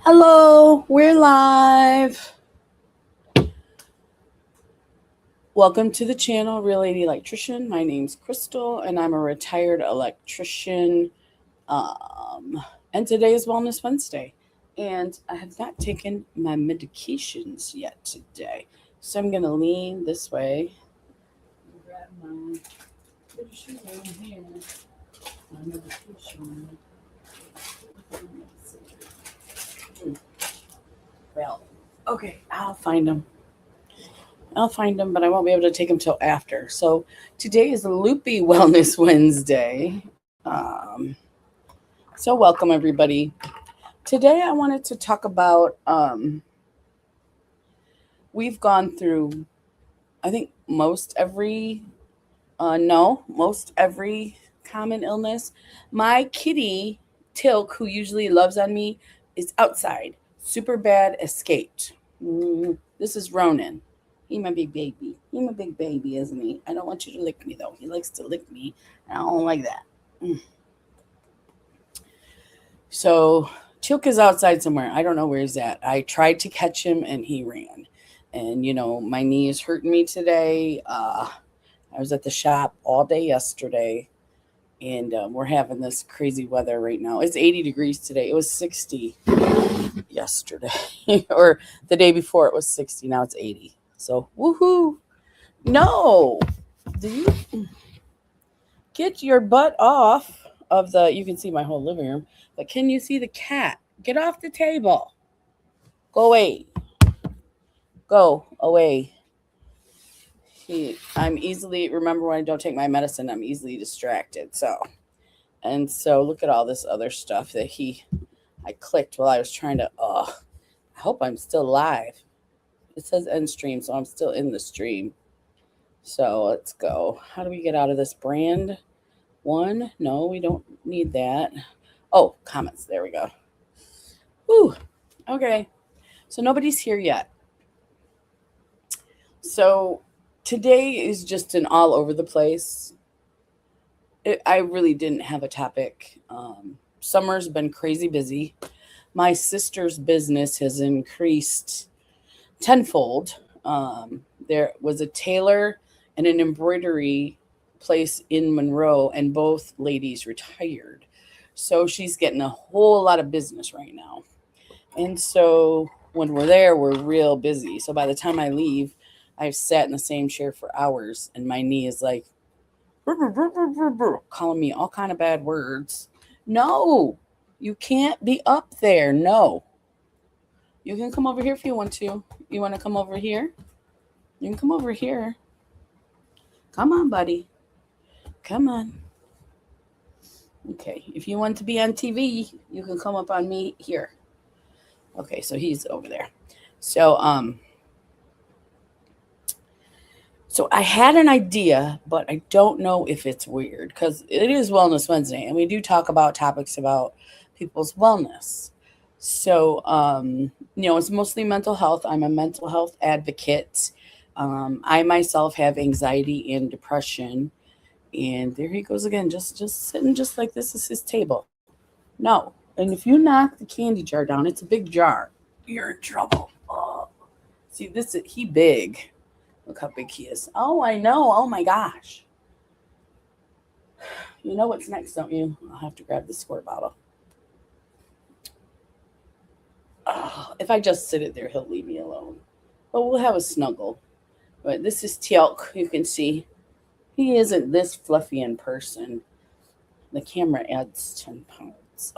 Hello, we're live. Welcome to the channel, Real Lady Electrician. My name's Crystal, and I'm a retired electrician. And today is Wellness Wednesday, and I have not taken my medications yet today. So I'm going to lean this way. Grab my medication here. My medication. Well, okay, I'll find them, but I won't be able to take them till after. So today is Loopy Wellness Wednesday. So welcome everybody. Today I wanted to talk about we've gone through I think most every common illness. My kitty Tilk, who usually loves on me, is outside. Super bad escaped. This is Ronan. He my big baby. He my big baby, isn't he? I don't want you to lick me though. He likes to lick me. I don't like that. So Tilk is outside somewhere. I don't know where he's at. I tried to catch him and he ran. And my knee is hurting me today. I was at the shop all day yesterday, and we're having this crazy weather right now. It's 80 degrees today. It was 60 yesterday, or the day before it was 60. Now it's 80. So woohoo! No, do you get your butt off of the? You can see my whole living room, but can you see the cat? Get off the table. Go away. Go away. I'm easily, remember when I don't take my medicine, I'm easily distracted. So look at all this other stuff that I clicked while I was trying to, I hope I'm still live. It says end stream, so I'm still in the stream. So let's go. How do we get out of this brand one? No, we don't need that. Oh, comments. There we go. Whew. Okay. So nobody's here yet. So today is just an all over the place. I really didn't have a topic. Summer's been crazy busy. My sister's business has increased tenfold. There was a tailor and an embroidery place in Monroe, and both ladies retired. So she's getting a whole lot of business right now. And so when we're there, we're real busy. So by the time I leave, I've sat in the same chair for hours, and my knee is like calling me all kind of bad words. No, you can't be up there. No, you can come over here if you want to. You want to come over here? You can come over here. Come on, buddy. Come on. Okay, if you want to be on TV, you can come up on me here. Okay, so he's over there. So I had an idea, but I don't know if it's weird because it is Wellness Wednesday, and we do talk about topics about people's wellness. So, it's mostly mental health. I'm a mental health advocate. I myself have anxiety and depression, and there he goes again, just sitting just like this is his table. No, and if you knock the candy jar down, it's a big jar. You're in trouble. Oh. See, he big. Look how big he is. Oh, I know. Oh my gosh. You know what's next, don't you? I'll have to grab the squirt bottle. Oh, if I just sit it there, he'll leave me alone. But we'll have a snuggle. But this is Teal'c. You can see he isn't this fluffy in person. The camera adds 10 pounds.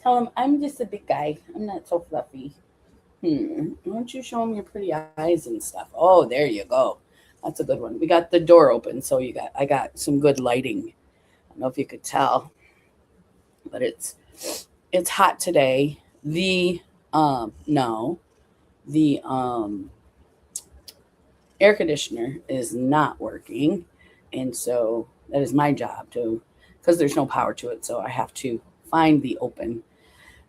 Tell him I'm just a big guy. I'm not so fluffy. Why don't you show him your pretty eyes and stuff? Oh, there you go. That's a good one. We got the door open, so I got some good lighting. I don't know if you could tell, but it's hot today. The air conditioner is not working, and so that is my job to, because there's no power to it, so I have to find the open.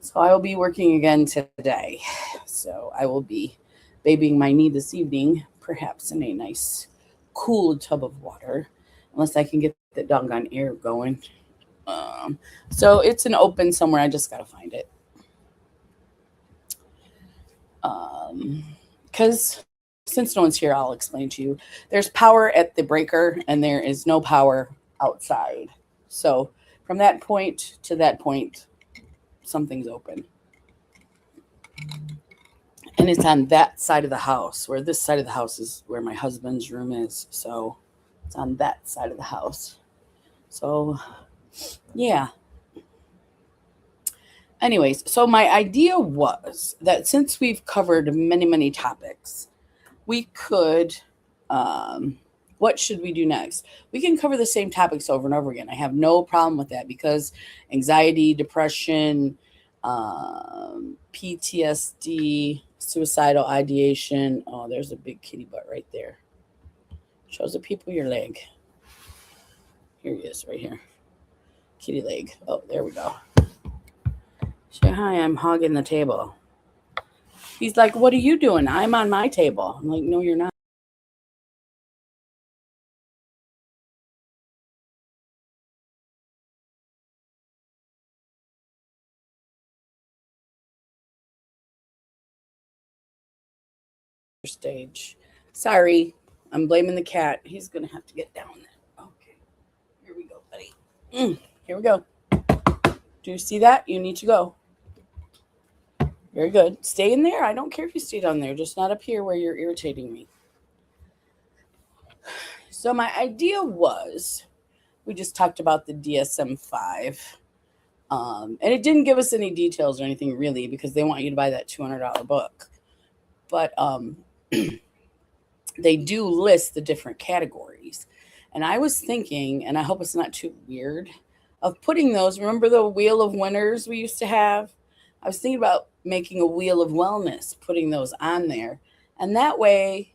So I will be working again today. So I will be babying my knee this evening, perhaps in a nice cool tub of water, unless I can get the doggone air going. So it's an open somewhere. I just gotta find it. Because since no one's here, I'll explain to you. There's power at the breaker, and there is no power outside. So from that point to that point, something's open. And it's on that side of the house, where this side of the house is where my husband's room is. So it's on that side of the house. So, yeah. Anyways, so my idea was that since we've covered many, many topics, we could, what should we do next? We can cover the same topics over and over again. I have no problem with that because anxiety, depression, PTSD, suicidal ideation. Oh, there's a big kitty butt right there. Shows the people your leg. Here he is, right here. Kitty leg. Oh, there we go. Say hi, I'm hogging the table. He's like, what are you doing? I'm on my table. I'm like, no, you're not. Stage. Sorry, I'm blaming the cat. He's gonna have to get down there. Okay, here we go, buddy. Here we go. Do you see that? You need to go. Very good. Stay in there. I don't care if you stay down there, just not up here where you're irritating me. So my idea was, we just talked about the DSM-5, and it didn't give us any details or anything really because they want you to buy that $200 book. But they do list the different categories. And I was thinking, and I hope it's not too weird, of putting those. Remember the wheel of winners we used to have? I was thinking about making a wheel of wellness, putting those on there. And that way,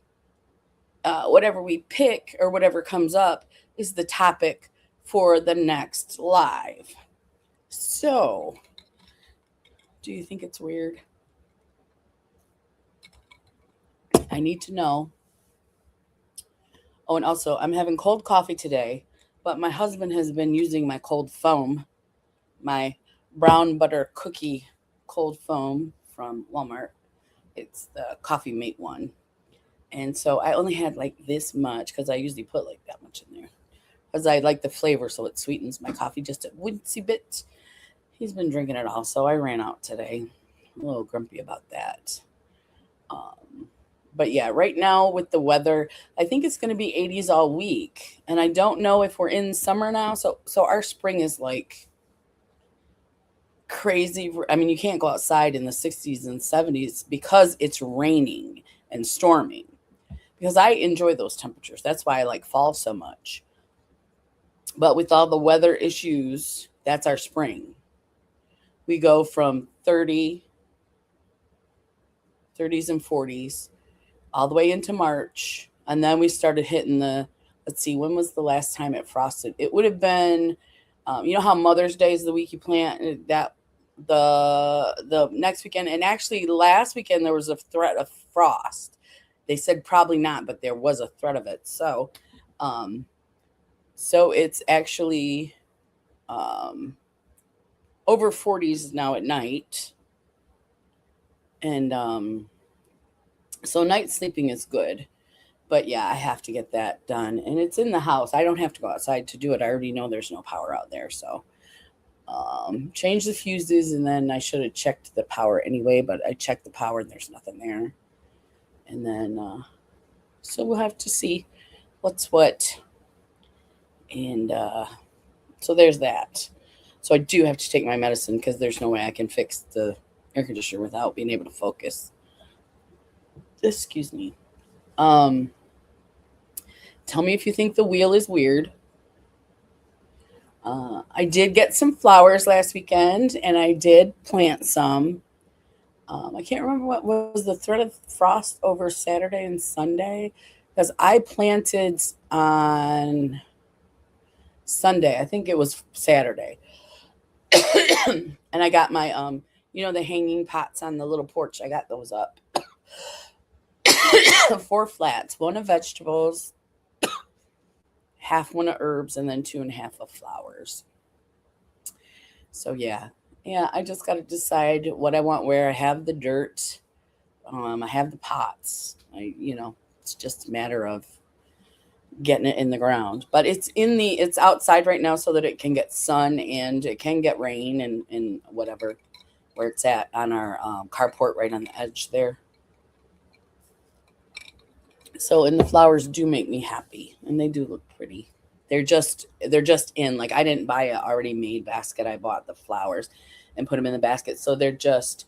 whatever we pick or whatever comes up is the topic for the next live. So, do you think it's weird? I need to know. Oh, and also, I'm having cold coffee today, but my husband has been using my cold foam, my brown butter cookie cold foam from Walmart. It's the Coffee Mate one. And so I only had like this much because I usually put like that much in there because I like the flavor, so it sweetens my coffee just a winsy bit. He's been drinking it all, so I ran out today. I'm a little grumpy about that. Um, but yeah, right now with the weather, I think it's going to be 80s all week, and I don't know if we're in summer now. So our spring is like crazy. I mean, you can't go outside in the 60s and 70s because it's raining and storming. Because I enjoy those temperatures. That's why I like fall so much. But with all the weather issues, that's our spring. We go from 30s and 40s all the way into March. And then we started hitting let's see, when was the last time it frosted? It would have been, you know how Mother's Day is the week you plant? That the next weekend, and actually last weekend there was a threat of frost. They said probably not, but there was a threat of it. Um, so it's actually over 40s now at night, and so night sleeping is good. But yeah, I have to get that done, and it's in the house. I don't have to go outside to do it. I already know there's no power out there, so change the fuses, and then I should have checked the power anyway. But I checked the power, and there's nothing there, and then so we'll have to see what's what. And so there's that. So I do have to take my medicine because there's no way I can fix the air conditioner without being able to focus. Excuse me. Um, Tell me if you think the wheel is weird. I did get some flowers last weekend, and I did plant some. I can't remember what was the threat of frost over Saturday and Sunday because I planted on Sunday. I think it was Saturday. And I got my the hanging pots on the little porch. I got those up. Four flats, one of vegetables, half one of herbs, and then two and a half of flowers. So yeah. Yeah, I just got to decide what I want where. I have the dirt. I have the pots. It's just a matter of getting it in the ground. But it's outside right now so that it can get sun and it can get rain and whatever where it's at on our carport right on the edge there. So, and the flowers do make me happy, and they do look pretty. They're just in, like, I didn't buy a already made basket. I bought the flowers and put them in the basket. So they're just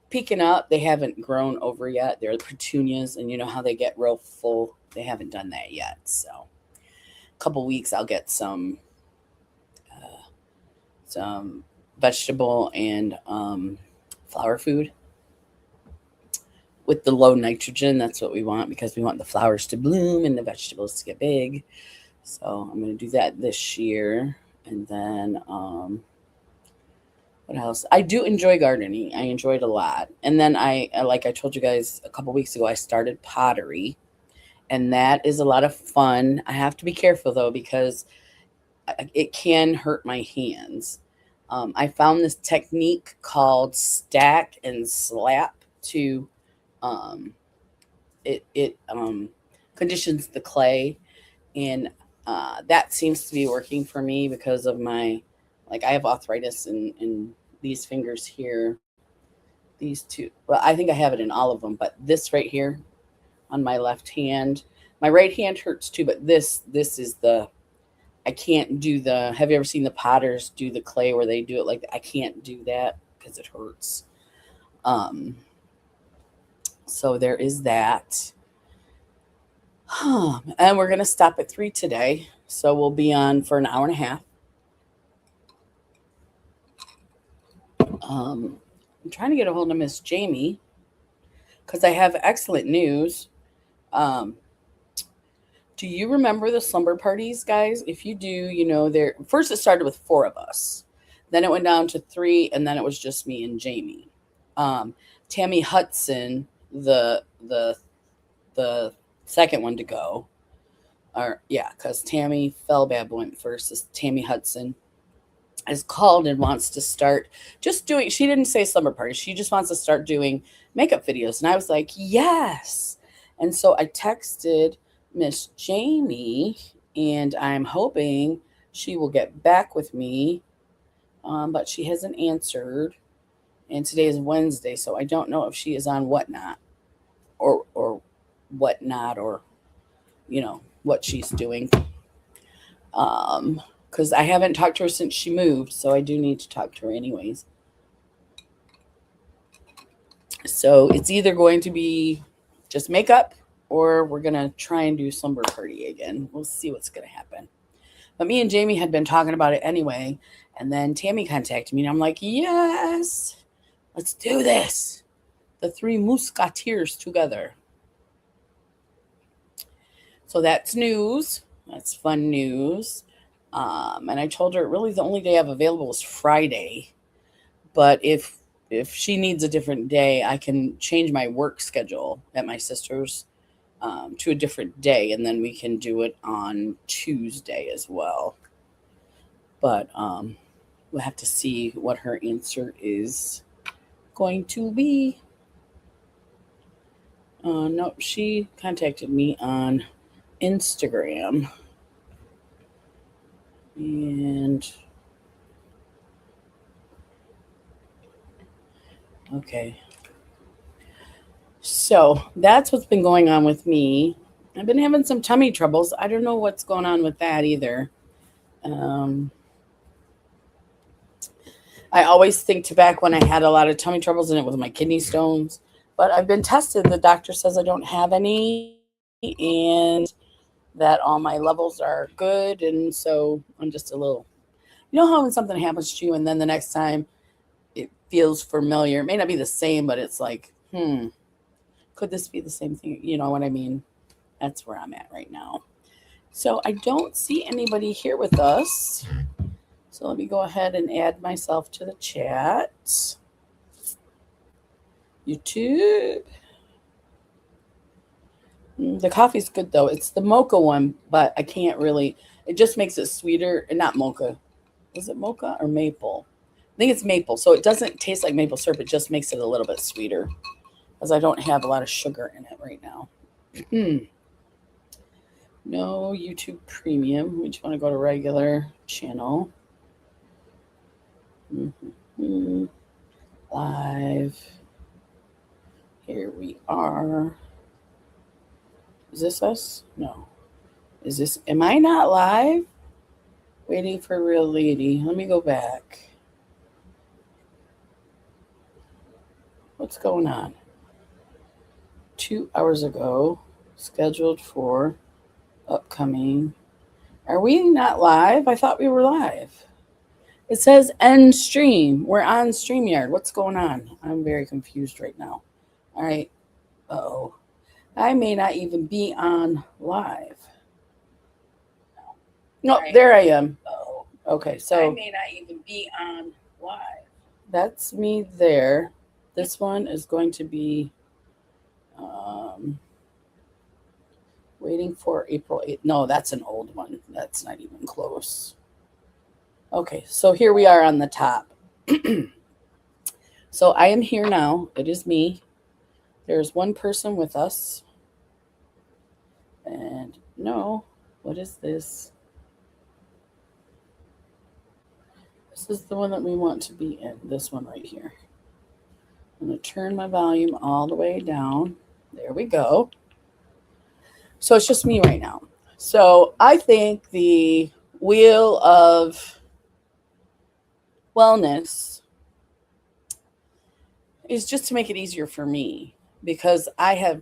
peeking up. They haven't grown over yet. They're petunias, and you know how they get real full. They haven't done that yet. So, a couple weeks I'll get some vegetable and flower food with the low nitrogen. That's what we want because we want the flowers to bloom and the vegetables to get big. So I'm going to do that this year. And then what else? I do enjoy gardening. I enjoy it a lot. And then like I told you guys a couple weeks ago, I started pottery, and that is a lot of fun. I have to be careful though because it can hurt my hands. I found this technique called stack and slap to um, it conditions the clay, and that seems to be working for me because of my, like, I have arthritis in these fingers here, these two. Well, I think I have it in all of them, but this right here on my left hand, my right hand hurts too, but this is the, I can't do the, have you ever seen the potters do the clay where they do it like that? I can't do that because it hurts. Um, so there is that. And we're going to stop at 3 today. So we'll be on for an hour and a half. I'm trying to get a hold of Miss Jamie because I have excellent news. Um, do you remember the slumber parties, guys? If you do, there first it started with 4 of us. Then it went down to 3, and then it was just me and Jamie. Tammy Hudson, the second one to go, or yeah, because Tammy Fellbab went first. Is Tammy Hudson is called and wants to start just doing. She didn't say slumber parties. She just wants to start doing makeup videos, and I was like, yes. And so I texted Miss Jamie, and I'm hoping she will get back with me, but she hasn't answered. And today is Wednesday, so I don't know if she is on Whatnot or whatnot, or what she's doing. Because I haven't talked to her since she moved, so I do need to talk to her anyways. So it's either going to be just makeup, or we're gonna try and do slumber party again. We'll see what's gonna happen. But me and Jamie had been talking about it anyway, and then Tammy contacted me, and I'm like, yes, let's do this. The 3 Musketeers together. So that's news. That's fun news. And I told her really the only day I have available is Friday. But if she needs a different day, I can change my work schedule at my sister's to a different day, and then we can do it on Tuesday as well. But we'll have to see what her answer is going to be. Nope, she contacted me on Instagram. And okay. So that's what's been going on with me. I've been having some tummy troubles. I don't know what's going on with that either. I always think to back when I had a lot of tummy troubles and it was my kidney stones. But I've been tested. The doctor says I don't have any and that all my levels are good. And so I'm just a little, how when something happens to you and then the next time it feels familiar. It may not be the same, but it's like, could this be the same thing? You know what I mean? That's where I'm at right now. So I don't see anybody here with us. So let me go ahead and add myself to the chat. YouTube. The coffee's good though. It's the mocha one, but I can't really. It just makes it sweeter. And not mocha. Is it mocha or maple? I think it's maple. So it doesn't taste like maple syrup. It just makes it a little bit sweeter. because I don't have a lot of sugar in it right now. No YouTube Premium. We just want to go to regular channel. Live. Here we are. Is this us? No. Is this, am I not live? Waiting for a real lady. Let me go back. What's going on? 2 hours ago, scheduled for upcoming. Are we not live? I thought we were live. It says end stream. We're on StreamYard. What's going on? I'm very confused right now. All right. Uh-oh. I may not even be on live. No, right. There I am. Oh, okay. So I may not even be on live. That's me there. This one is going to be waiting for April 8th. No, that's an old one. That's not even close. Okay, so here we are on the top. So I am here now. It is me. There's one person with us. And no, what is this? This is the one that we want to be in. This one right here. I'm going to turn my volume all the way down. There we go. So it's just me right now. So I think the wheel of wellness is just to make it easier for me, because I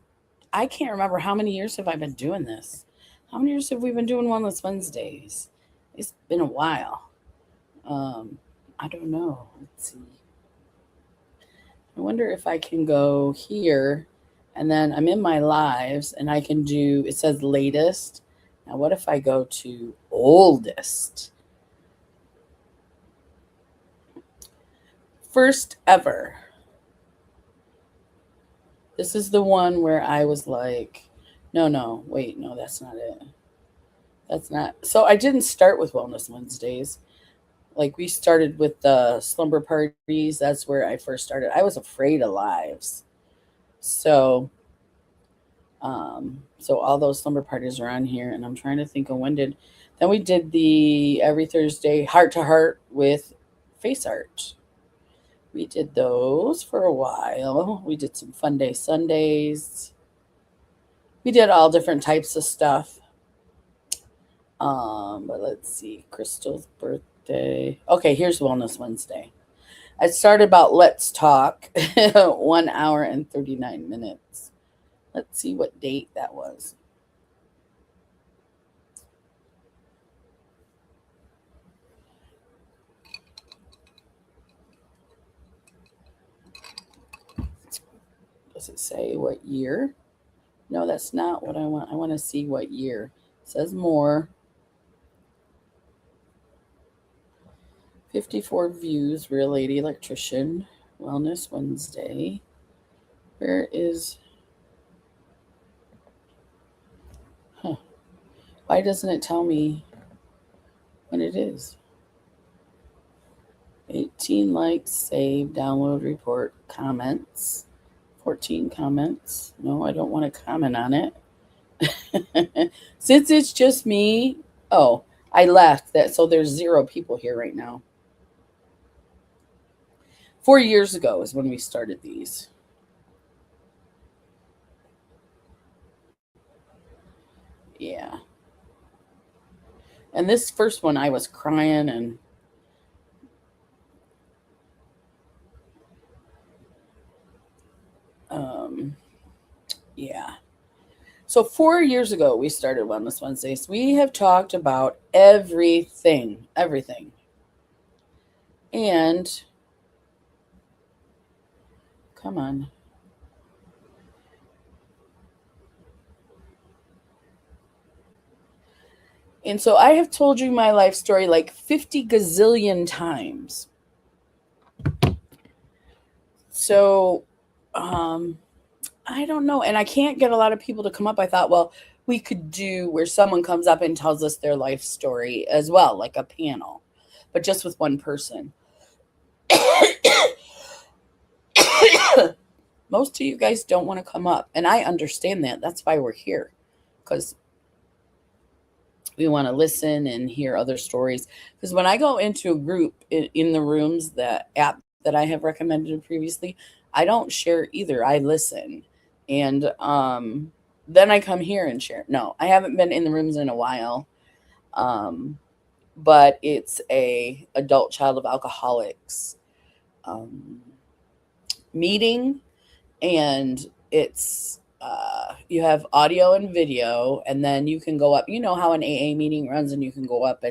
can't remember how many years have I been doing this. How many years have we been doing Wellness Wednesdays? It's been a while. I don't know. Let's see. I wonder if I can go here, and then I'm in my lives, and I can do, it says latest. Now, what if I go to oldest? First ever. This is the one where I was like, no, wait, no, that's not it. That's not. So I didn't start with Wellness Wednesdays. Like, we started with the slumber parties. That's where I first started. I was afraid of lives. So all those slumber parties are on here, and I'm trying to think of when did. Then we did the every Thursday heart to heart with face art. We did those for a while. We did some fun day Sundays. We did all different types of stuff. But let's see, Crystal's birthday. Okay, here's Wellness Wednesday. I started about let's talk, 1 hour and 39 minutes. Let's see what date that was. Does it say what year? No, that's not what I want. I want to see what year. It says more. 54 views, Real Lady Electrician, Wellness Wednesday. Where is... Why doesn't it tell me when it is? 18 likes, save, download, report, comments. 14 comments. No, I don't want to comment on it. Since it's just me. Oh, I left that. So there's 0 people here right now. 4 years ago is when we started these. Yeah. And this first one, I was crying and yeah. So 4 years ago, we started Wellness Wednesdays. We have talked about everything. And come on. And so I have told you my life story like 50 gazillion times. So, I don't know. And I can't get a lot of people to come up. I thought, well, we could do where someone comes up and tells us their life story as well, like a panel, but just with one person. Most of you guys don't want to come up, and I understand that. That's why we're here, because we want to listen and hear other stories. Because when I go into a group in the rooms, the app that I have recommended previously, I don't share either. I listen, and then I come here and share. No, I haven't been in the rooms in a while, um, but it's a adult child of alcoholics um, meeting, and it's you have audio and video, and then you can go up. You know how an AA meeting runs, and you can go up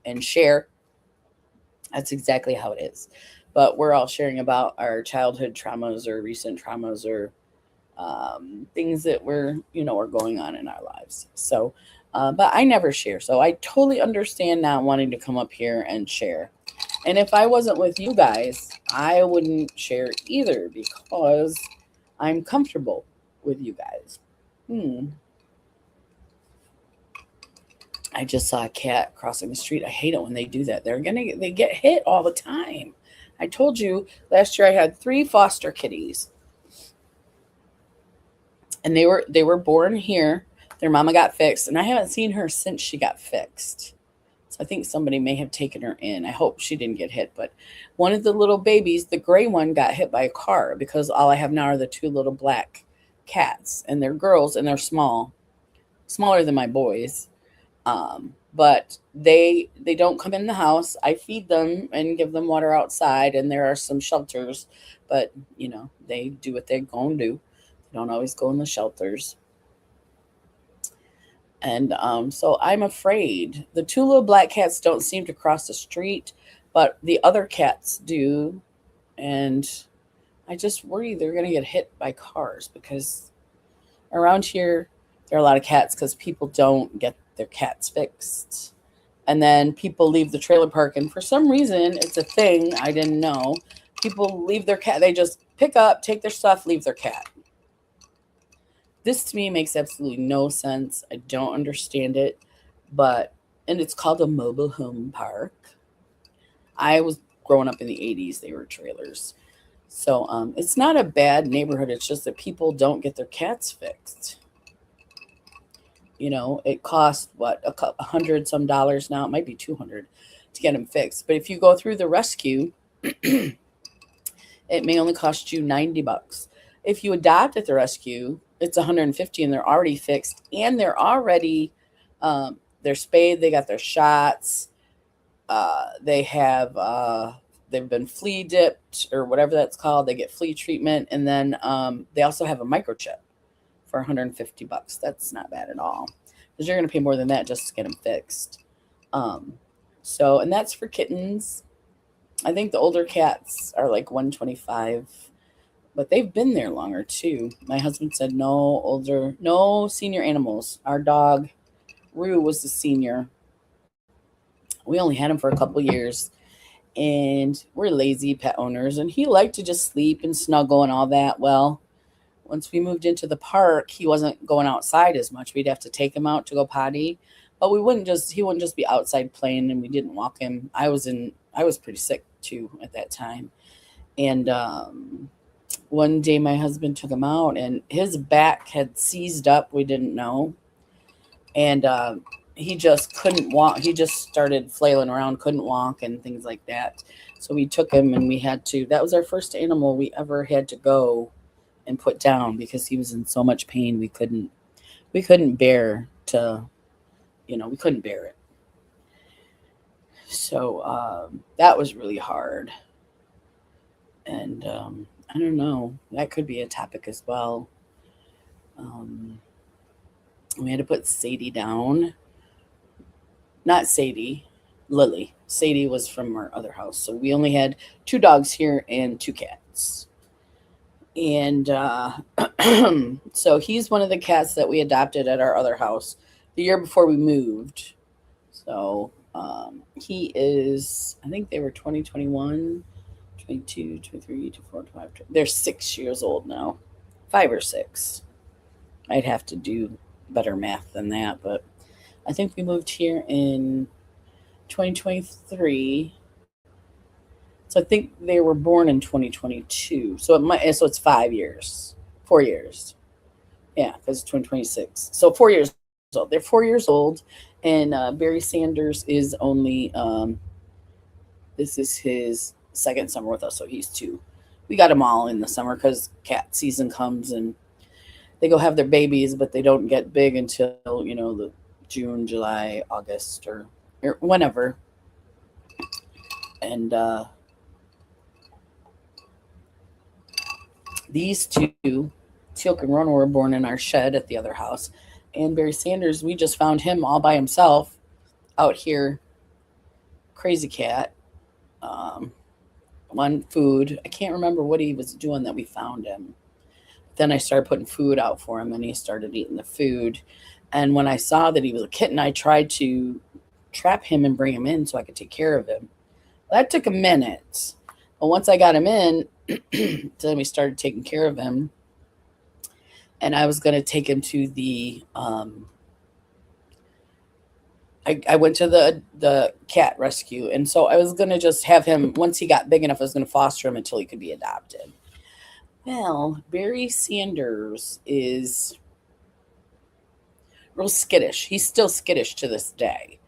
and share. That's exactly how it is. But we're all sharing about our childhood traumas or recent traumas or things that are going on in our lives. So, but I never share. So I totally understand now wanting to come up here and share. And if I wasn't with you guys, I wouldn't share either because I'm comfortable with you guys. I just saw a cat crossing the street. I hate it when they do that. They get hit all the time. I told you last year I had 3 foster kitties, and they were born here. Their mama got fixed, and I haven't seen her since she got fixed. So I think somebody may have taken her in. I hope she didn't get hit, but one of the little babies, the gray one, got hit by a car because all I have now are the 2 little black cats, and they're girls and they're smaller than my boys. But they don't come in the house. I feed them and give them water outside, and there are some shelters, but they do what they're going to do. They don't always go in the shelters. And so I'm afraid. The 2 little black cats don't seem to cross the street, but the other cats do. And I just worry they're going to get hit by cars because around here, there are a lot of cats because people don't get their cats fixed. And then people leave the trailer park, and for some reason, it's a thing I didn't know. People leave their cat, they just pick up, take their stuff, leave their cat. This to me makes absolutely no sense. I don't understand it, and it's called a mobile home park. I was growing up in the 80s, they were trailers. So it's not a bad neighborhood. It's just that people don't get their cats fixed. It costs what, $100 some now. It might be 200 to get them fixed. But if you go through the rescue, it may only cost you $90. If you adopt at the rescue, it's 150, and they're already fixed, and they're already they're spayed. They got their shots. They've been flea dipped or whatever that's called. They get flea treatment, and then they also have a microchip for $150. That's not bad at all, because you're going to pay more than that just to get them fixed. And that's for kittens. I think the older cats are like 125, but they've been there longer too. My husband said no senior animals. Our dog Rue was the senior. We only had him for a couple years, and we're lazy pet owners, and he liked to just sleep and snuggle and all that. Well, once we moved into the park, he wasn't going outside as much. We'd have to take him out to go potty, but he wouldn't just be outside playing, and we didn't walk him. I was pretty sick too at that time. And one day my husband took him out, and his back had seized up. We didn't know. And he just couldn't walk. He just started flailing around, couldn't walk and things like that. So we took him, and that was our first animal we ever had to go and put down because he was in so much pain. We couldn't bear it. So that was really hard. And I don't know, that could be a topic as well. We had to put Sadie down. Not Sadie, Lily. Sadie was from our other house. So we only had 2 dogs here and 2 cats. And so he's one of the cats that we adopted at our other house the year before we moved. So he is, I think they were 20, 21, 22, 23, 24, 25. They're 6 years old now. 5 or 6. I'd have to do better math than that, but I think we moved here in 2023. So I think they were born in 2022. So it's 5 years, 4 years. Yeah, because it's 2026. So 4 years old. They're 4 years old. And Barry Sanders is only, this is his second summer with us. So he's two. We got them all in the summer because cat season comes and they go have their babies, but they don't get big until, the June, July, August, or whenever. And these two, Teal'c and Rona, were born in our shed at the other house. And Barry Sanders, we just found him all by himself out here. Crazy cat. Um, One food. I can't remember what he was doing that we found him. Then I started putting food out for him and he started eating the food. And when I saw that he was a kitten, I tried to trap him and bring him in so I could take care of him. That took a minute. But once I got him in, then we started taking care of him. And I was going to take him to I went to the cat rescue. And so I was going to just have him, once he got big enough, I was going to foster him until he could be adopted. Well, Barry Sanders is real skittish. He's still skittish to this day.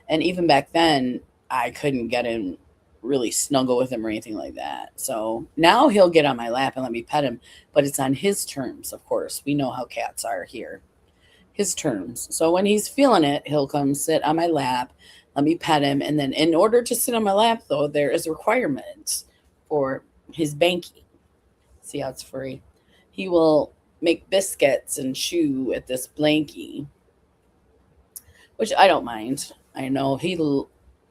And even back then, I couldn't get him really snuggle with him or anything like that. So now he'll get on my lap and let me pet him, but it's on his terms, of course. We know how cats are here. His terms. So when he's feeling it, he'll come sit on my lap, let me pet him. And then in order to sit on my lap, though, there is requirements for his banking. See how it's free? He will make biscuits and chew at this blankie, which I don't mind. I know he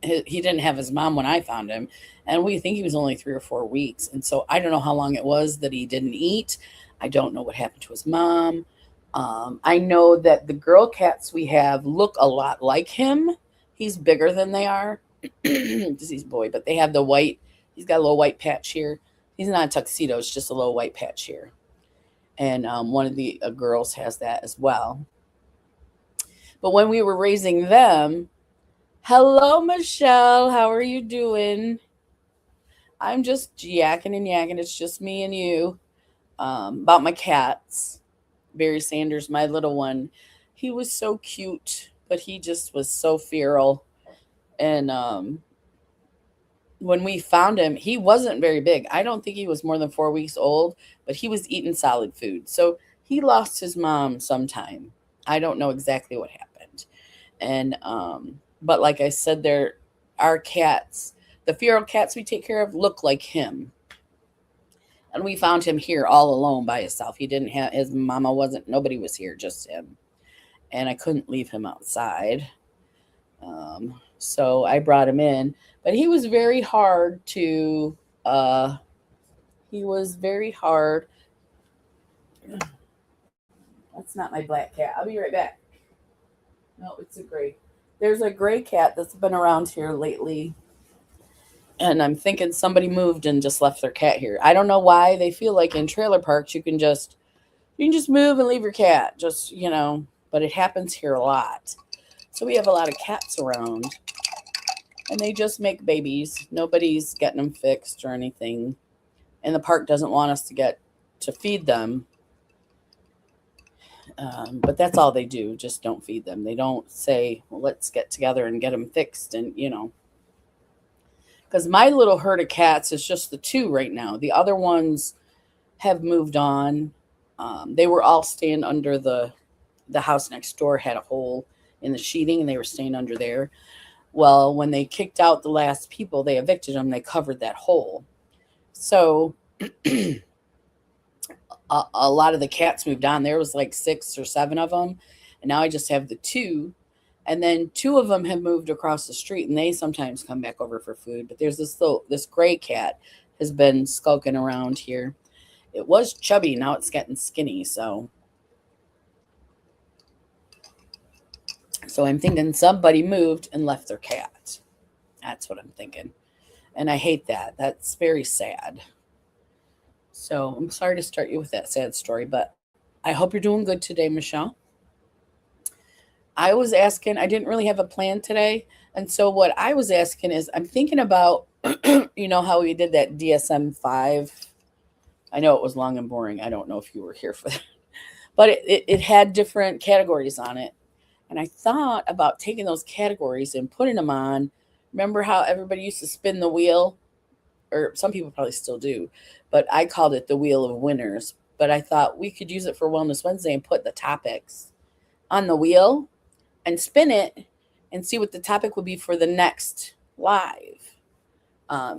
didn't have his mom when I found him, and we think he was only 3 or 4 weeks. And so I don't know how long it was that he didn't eat. I don't know what happened to his mom. I know that the girl cats we have look a lot like him. He's bigger than they are. He's a boy, but they have the white. He's got a little white patch here. He's not a tuxedo. It's just a little white patch here. And one of the girls has that as well. But when we were raising them, hello, Michelle. How are you doing? I'm just yakking and yakking. It's just me and you about my cats. Barry Sanders, my little one, he was so cute, but he just was so feral. And when we found him, he wasn't very big. I don't think he was more than 4 weeks old, but he was eating solid food. So he lost his mom sometime. I don't know exactly what happened. And but like I said, there our cats, the feral cats we take care of, look like him. And we found him here all alone by himself. He didn't have his mama wasn't nobody was here, just him. And I couldn't leave him outside. So I brought him in, but he was very hard to. He was very hard. That's not my black cat. I'll be right back. No, it's a gray. There's a gray cat that's been around here lately, and I'm thinking somebody moved and just left their cat here. I don't know why they feel like in trailer parks you can just move and leave your cat, but it happens here a lot. So we have a lot of cats around, and they just make babies. Nobody's getting them fixed or anything, and the park doesn't want us to feed them. But that's all they do. Just don't feed them. They don't say, well, let's get together and get them fixed. And, because my little herd of cats is just the two right now. The other ones have moved on. They were all staying under the house next door had a hole in the sheeting, and they were staying under there. Well, when they kicked out the last people, they evicted them. They covered that hole. So a lot of the cats moved on. There was like 6 or 7 of them, and now I just have the two. And then 2 of them have moved across the street, and they sometimes come back over for food. But there's this gray cat has been skulking around here. It was chubby, now it's getting skinny. So I'm thinking somebody moved and left their cat. That's what I'm thinking, and I hate that. That's very sad. So I'm sorry to start you with that sad story, but I hope you're doing good today, Michelle. I was asking, I didn't really have a plan today. And so what I was asking is I'm thinking about You know how we did that DSM-5? I know it was long and boring. I don't know if you were here for that, but it had different categories on it. And I thought about taking those categories and putting them on. Remember how everybody used to spin the wheel? Or some people probably still do, but I called it the Wheel of Winners. But I thought we could use it for Wellness Wednesday and put the topics on the wheel and spin it and see what the topic would be for the next live.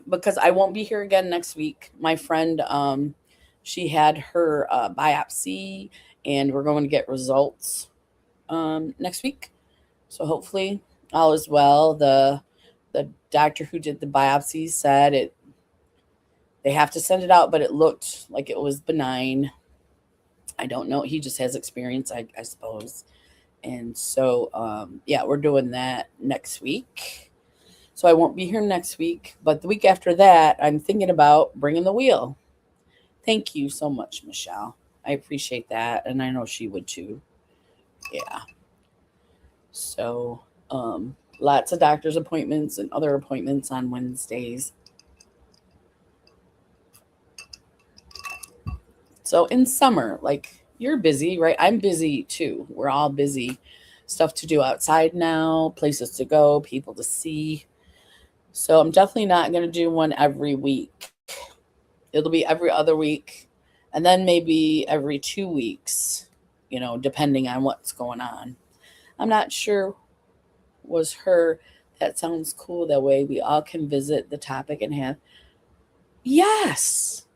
Because I won't be here again next week. My friend, she had her biopsy, and we're going to get results next week. So hopefully all is well. The doctor who did the biopsy said they have to send it out, but it looked like it was benign. I don't know. He just has experience, I suppose. And so, yeah, we're doing that next week. So I won't be here next week, but the week after that, I'm thinking about bringing the wheel. Thank you so much, Michelle. I appreciate that, and I know she would too. Yeah. So, lots of doctor's appointments and other appointments on Wednesdays. So in summer, like you're busy, right? I'm busy too. We're all busy. Stuff to do outside now, places to go, people to see. So I'm definitely not going to do one every week. It'll be every other week, and then maybe every 2 weeks, depending on what's going on. I'm not sure. Was her, that sounds cool. That way we all can visit the topic and have. Yes.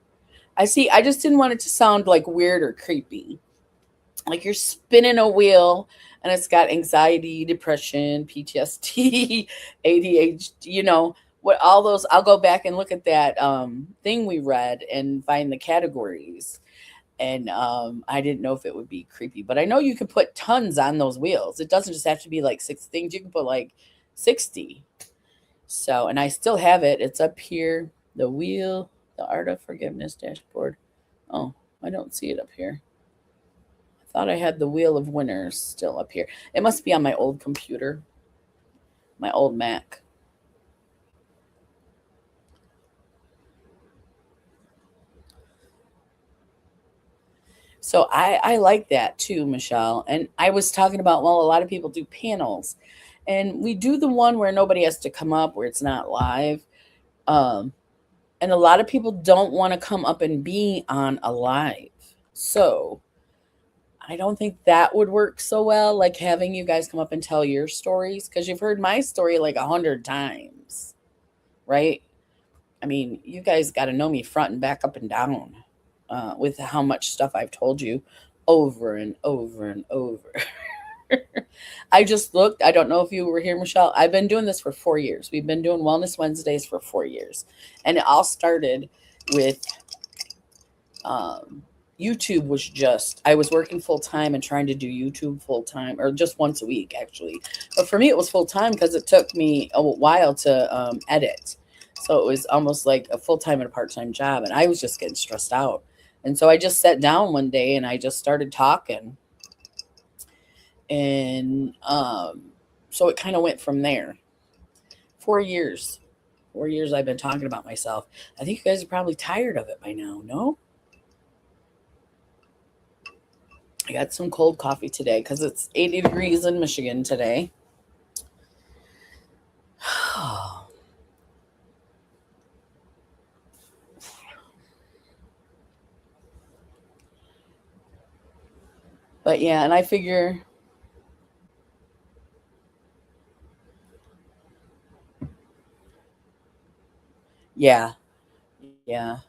I see. I just didn't want it to sound like weird or creepy. Like you're spinning a wheel and it's got anxiety, depression, PTSD, ADHD, what all those. I'll go back and look at that thing we read and find the categories. And I didn't know if it would be creepy, but I know you can put tons on those wheels. It doesn't just have to be like 6 things. You can put like 60. So, and I still have it. It's up here. The wheel, the art of forgiveness dashboard. Oh, I don't see it up here. I thought I had the wheel of winners still up here. It must be on my old computer, my old Mac. So I like that too, Michelle. And I was talking about, well, a lot of people do panels. And we do the one where nobody has to come up, where it's not live. Um, and a lot of people don't want to come up and be on a live. So I don't think that would work so well, like having you guys come up and tell your stories, because you've heard my story like 100 times, right? I mean, you guys got to know me front and back, up and down, with how much stuff I've told you over and over and over. I just looked. I don't know if you were here, Michelle. I've been doing this for 4 years. We've been doing Wellness Wednesdays for 4 years. And it all started with um, YouTube. I was working full time and trying to do YouTube full time, or just once a week, actually. But for me, it was full time because it took me a while to edit. So it was almost like a full time and a part time job. And I was just getting stressed out. And so I just sat down one day and I just started talking. And so it kind of went from there. 4 years. 4 years I've been talking about myself. I think you guys are probably tired of it by now, no? I got some cold coffee today because it's 80 degrees in Michigan today. But yeah, and I figure, yeah, yeah.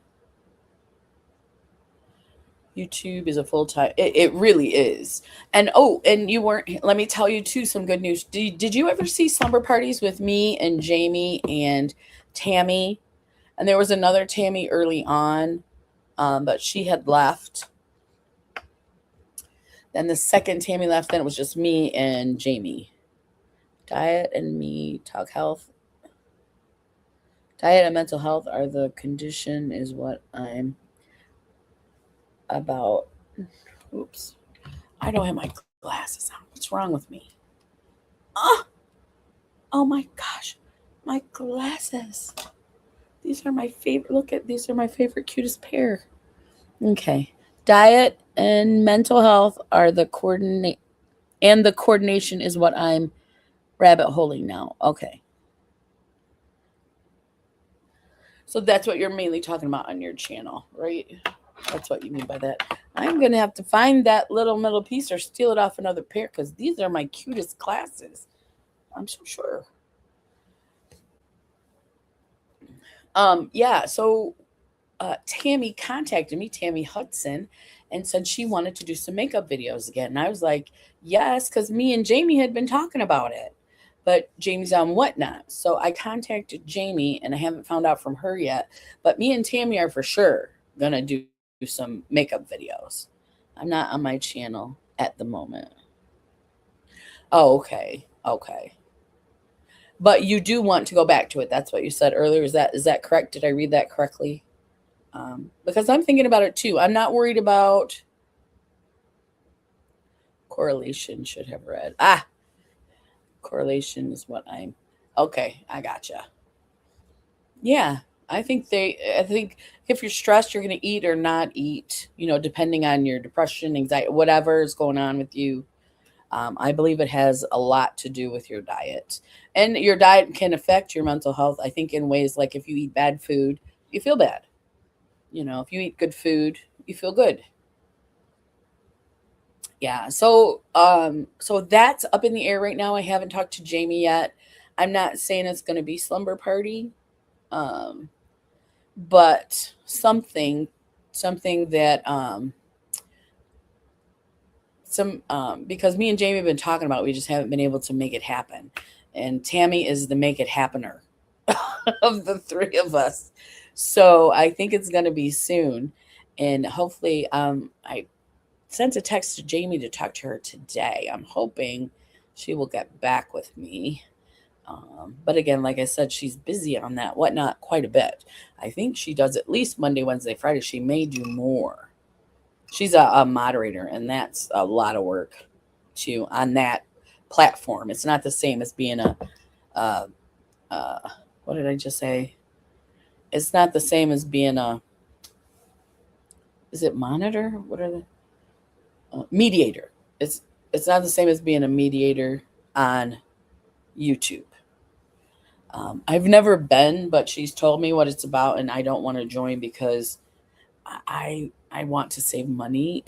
YouTube is a full time. It really is. And oh, and you weren't. Let me tell you too some good news. Did you ever see slumber parties with me and Jamie and Tammy? And there was another Tammy early on, but she had left. Then the second Tammy left. Then it was just me and Jamie. Diet and me talk health. Diet and mental health are the condition is what I'm about. Oops. I don't have my glasses on. What's wrong with me? Oh, oh my gosh. My glasses. These are my favorite. Look at these are my favorite, cutest pair. Okay. Diet and mental health are the coordinate, and the coordination is what I'm rabbit holing now. Okay. So that's what you're mainly talking about on your channel, right? That's what you mean by that. I'm going to have to find that little middle piece or steal it off another pair because these are my cutest classes. I'm so sure. Yeah, so Tammy contacted me, Tammy Hudson, and said she wanted to do some makeup videos again. And I was like, yes, because me and Jamie had been talking about it. But Jamie's on Whatnot. So I contacted Jamie and I haven't found out from her yet. But me and Tammy are for sure going to do some makeup videos. I'm not on my channel at the moment. Oh, okay. Okay. But you do want to go back to it. That's what you said earlier. Is that correct? Did I read that correctly? Because I'm thinking about it too. I'm not worried about correlation. Should have read. Correlation is what I'm. Okay, I gotcha. Yeah, I think if you're stressed, you're going to eat or not eat. Depending on your depression, anxiety, whatever is going on with you. I believe it has a lot to do with your diet, and your diet can affect your mental health. I think in ways like if you eat bad food, you feel bad. If you eat good food, you feel good. Yeah. So that's up in the air right now. I haven't talked to Jamie yet. I'm not saying it's going to be slumber party. Um, but something that some because me and Jamie have been talking about, we just haven't been able to make it happen. And Tammy is the make it happener of the three of us. So I think it's going to be soon. And hopefully, I sent a text to Jamie to talk to her today. I'm hoping she will get back with me. But again, like I said, she's busy on that Whatnot quite a bit. I think she does at least Monday, Wednesday, Friday. She may do more. She's a moderator, and that's a lot of work too on that platform. It's not the same as being uh, uh, what did I just say? It's not the same as being a, is it monitor? What are they? Mediator. It's not the same as being a mediator on YouTube. I've never been, but she's told me what it's about, and I don't want to join because I want to save money.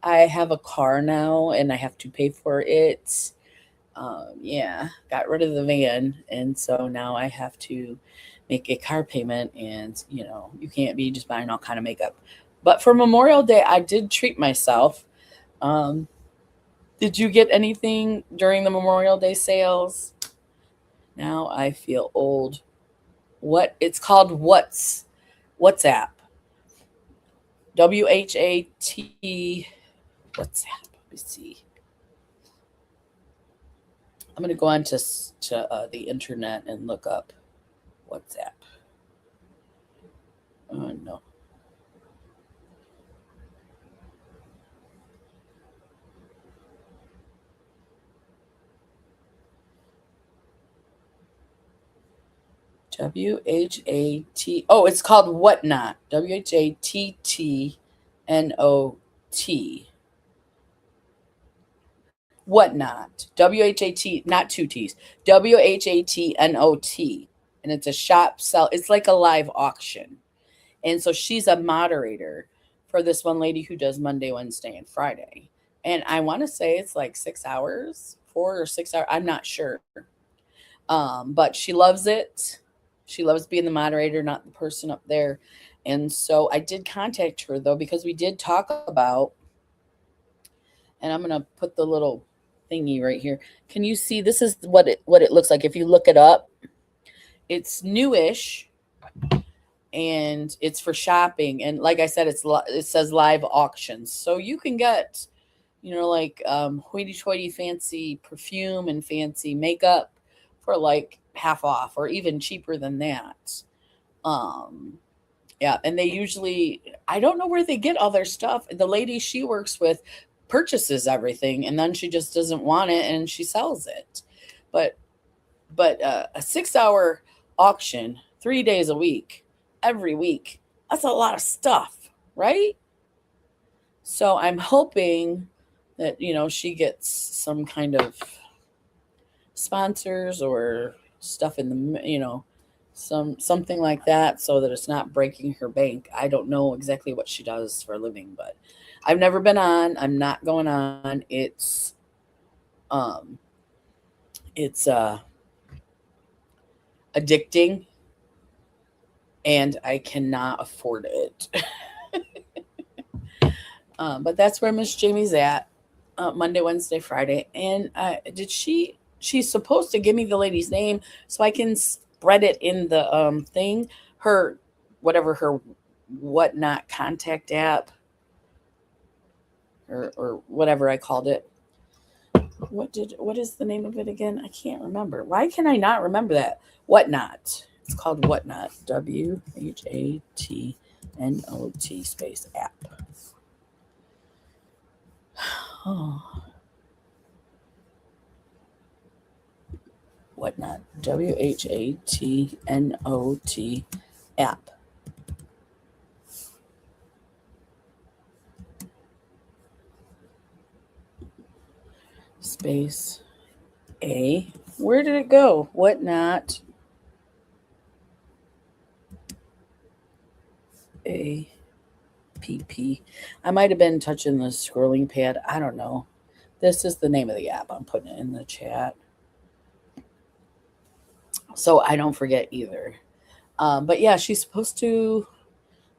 I have a car now, and I have to pay for it. Yeah, got rid of the van, and so now I have to make a car payment, and you can't be just buying all kind of makeup. But for Memorial Day, I did treat myself. Um, did you get anything during the Memorial Day sales? Now I feel old. What it's called? WhatsApp? WHAT. WhatsApp. Let me see. I'm gonna go on to the internet and look up WhatsApp. Oh no. WHAT. Oh, it's called Whatnot. WHATTNOT. Whatnot. WHAT, not two T's. WHATNOT. And it's a shop sell. It's like a live auction. And so she's a moderator for this one lady who does Monday, Wednesday, and Friday. And I want to say it's like 6 hours, 4 or 6 hours. I'm not sure. But she loves it. She loves being the moderator, not the person up there. And so I did contact her though, because we did talk about, and I'm gonna put the little thingy right here. Can you see? This is what it looks like if you look it up. It's newish, and it's for shopping. And like I said, it says live auctions, so you can get, like hoity-toity fancy perfume and fancy makeup for like half off or even cheaper than that. Um, yeah, and they usually, I don't know where they get all their stuff. The lady she works with purchases everything and then she just doesn't want it and she sells it. But a 6 hour auction, 3 days a week, every week. That's a lot of stuff, right? So I'm hoping that, she gets some kind of sponsors or stuff in the, something like that so that it's not breaking her bank. I don't know exactly what she does for a living, but I've never been on. I'm not going on. Um it's addicting and I cannot afford it. But that's where Miss Jamie's at. Monday, Wednesday, Friday. And she's supposed to give me the lady's name so I can spread it in the thing. Her whatever her whatnot contact app or whatever I called it. What is the name of it again? I can't remember. Why can I not remember that? Whatnot. It's called Whatnot. WHATNOT space app. Oh. Whatnot. WHATNOT app. Space A. Where did it go? Whatnot. APP. I might have been touching the scrolling pad. I don't know. This is the name of the app. I'm putting it in the chat. So I don't forget either. But yeah, she's supposed to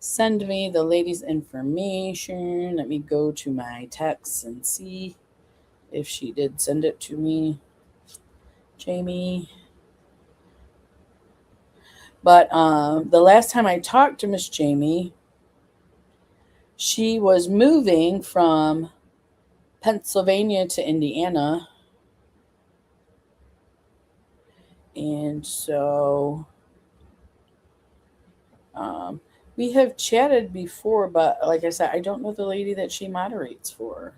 send me the lady's information. Let me go to my texts and see if she did send it to me. Jamie. But the last time I talked to Miss Jamie, she was moving from Pennsylvania to Indiana. And so we have chatted before, but like I said, I don't know the lady that she moderates for.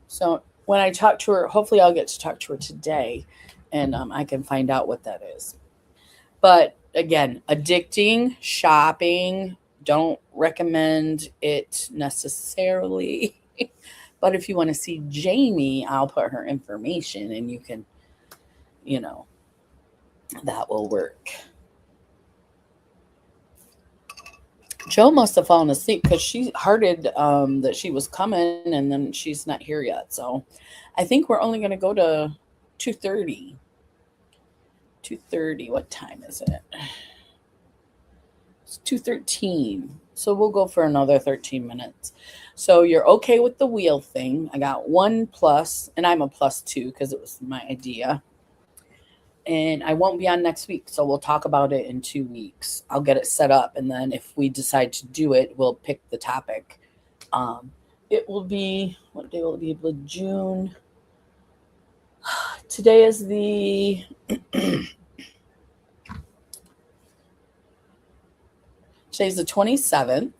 So when I talk to her, hopefully I'll get to talk to her today and I can find out what that is. But again, addicting, shopping, don't recommend it necessarily. But if you want to see Jamie, I'll put her information and you can, that will work. Joe must have fallen asleep because she hearted that she was coming and then she's not here yet. So I think we're only going to go to 2:30. 2:30. What time is it? It's 2:13. So we'll go for another 13 minutes. So you're okay with the wheel thing. I got 1 plus, and I'm a +2 because it was my idea. And I won't be on next week, so we'll talk about it in 2 weeks. I'll get it set up, and then if we decide to do it, we'll pick the topic. It will be, what day will it be? June. Today is the today's the 27th.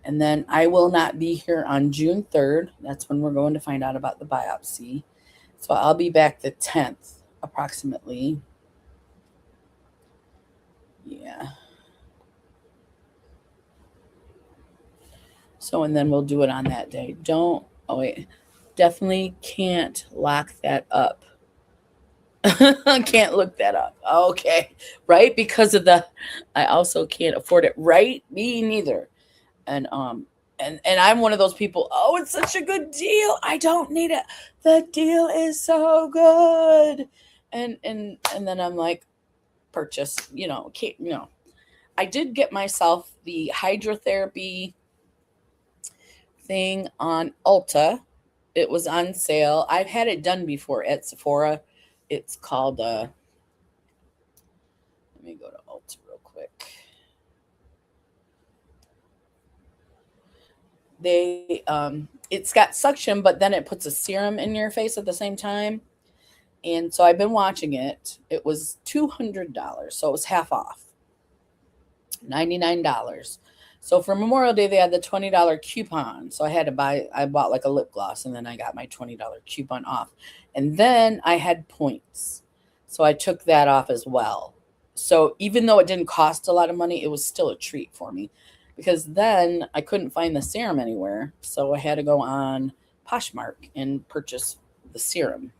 And then I will not be here on June 3rd. That's when we're going to find out about the biopsy. So I'll be back the 10th, approximately. Yeah. So, and then we'll do it on that day. Definitely can't lock that up. Can't look that up. Okay. Right? Because of I also can't afford it. Right? Me neither. And I'm one of those people, oh, it's such a good deal. I don't need it. The deal is so good. And then I'm like, purchase, can't. I did get myself the hydrotherapy thing on Ulta. It was on sale. I've had it done before at Sephora. It's called let me go to Ulta real quick. It's got suction, but then it puts a serum in your face at the same time. And so I've been watching it. It was $200, so it was half off. $99. So for Memorial Day, they had the $20 coupon. So I bought like a lip gloss and then I got my $20 coupon off. And then I had points. So I took that off as well. So even though it didn't cost a lot of money, it was still a treat for me because then I couldn't find the serum anywhere. So I had to go on Poshmark and purchase the serum.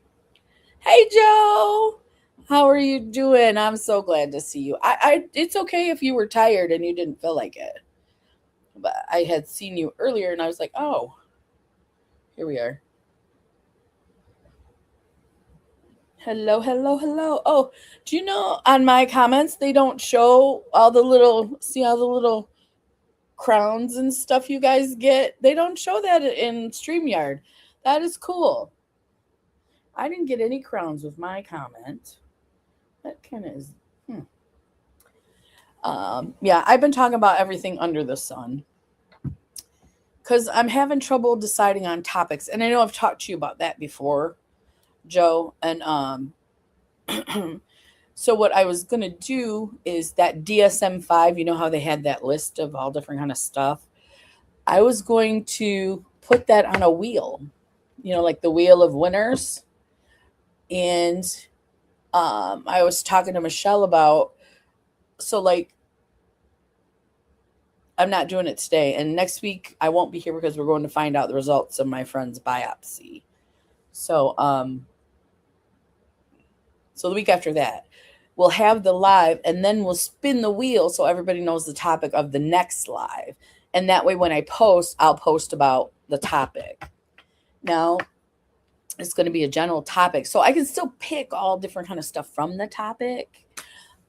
Hey Joe, how are you doing? I'm so glad to see you. I it's okay if you were tired and you didn't feel like it. But I had seen you earlier and I was like, "Oh, here we are." Hello, hello, hello. Oh, do you know on my comments they don't show all the little see all the little crowns and stuff you guys get? They don't show that in StreamYard. That is cool. I didn't get any crowns with my comment. That kind of is hmm. Yeah, I've been talking about everything under the sun because I'm having trouble deciding on topics. And I know I've talked to you about that before, Joe. And so what I was gonna do is that DSM-5. You know how they had that list of all different kind of stuff. I was going to put that on a wheel, like the wheel of winners. And I was talking to Michelle about so like I'm not doing it today, and next week I won't be here because we're going to find out the results of my friend's biopsy. So so the week after that, we'll have the live and then we'll spin the wheel so everybody knows the topic of the next live. And that way when I post, I'll post about the topic. Now, it's going to be a general topic. So I can still pick all different kind of stuff from the topic.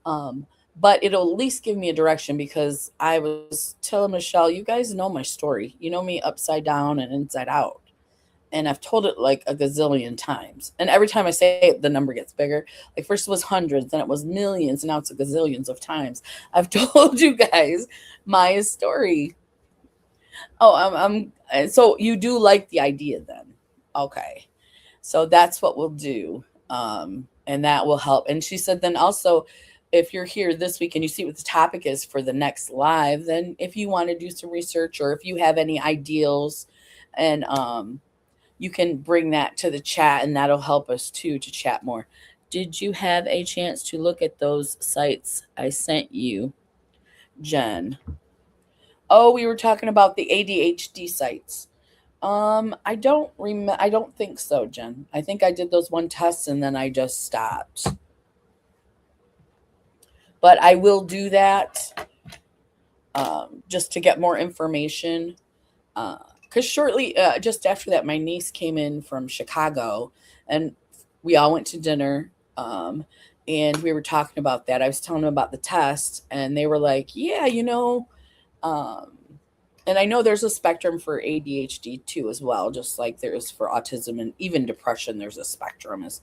But it'll at least give me a direction because I was telling Michelle, you guys know my story. You know me upside down and inside out. And I've told it like a gazillion times. And every time I say it, the number gets bigger. Like first it was hundreds, then it was millions, and now it's a gazillions of times. I've told you guys my story. Oh, so you do like the idea then. Okay. So that's what we'll do. And that will help. And she said, then also, if you're here this week and you see what the topic is for the next live, then if you want to do some research or if you have any ideals and you can bring that to the chat and that'll help us too to chat more. Did you have a chance to look at those sites I sent you, Jen? Oh, we were talking about the ADHD sites. I don't think so, Jen. I think I did those one tests and then I just stopped. But I will do that just to get more information. Because shortly, just after that, my niece came in from Chicago and we all went to dinner. And we were talking about that. I was telling them about the test, and they were like, yeah, um, and I know there's a spectrum for ADHD too, as well, just like there is for autism and even depression. There's a spectrum, it's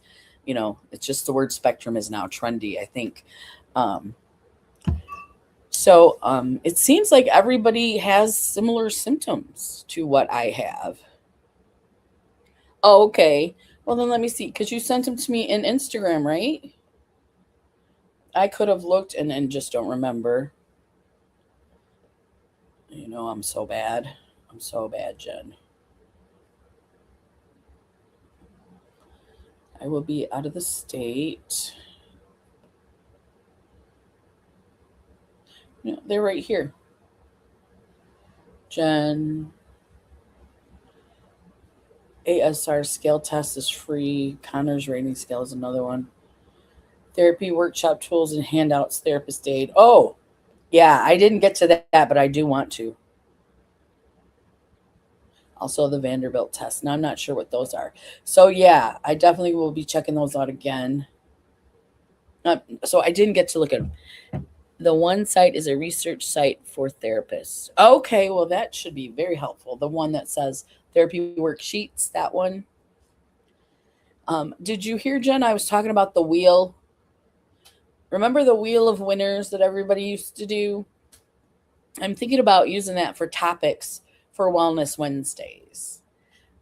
just the word spectrum is now trendy, I think. Um, so it seems like everybody has similar symptoms to what I have. Oh, okay. Well, then let me see, because you sent them to me in Instagram, right? I could have looked and just don't remember. I'm so bad. I'm so bad, Jen. I will be out of the state. They're right here. Jen. ASR scale test is free. Connor's rating scale is another one. Therapy workshop tools and handouts, therapist aid. Oh, yeah, I didn't get to that, but I do want to. Also, the Vanderbilt test. Now, I'm not sure what those are. So, yeah, I definitely will be checking those out again. So, I didn't get to look at them. The one site is a research site for therapists. Okay, well, that should be very helpful. The one that says therapy worksheets, that one. Did you hear, Jen? I was talking about the wheel. Remember the wheel of winners that everybody used to do? I'm thinking about using that for topics for Wellness Wednesdays.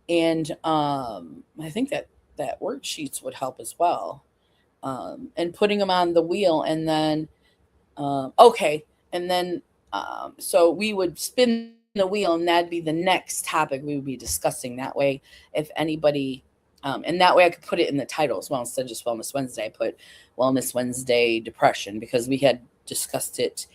And I think that worksheets would help as well. And putting them on the wheel and then okay, and then so we would spin the wheel, and that'd be the next topic we would be discussing. That way, if anybody And that way I could put it in the title as well. Instead of just Wellness Wednesday, I put Wellness Wednesday Depression, because we had discussed it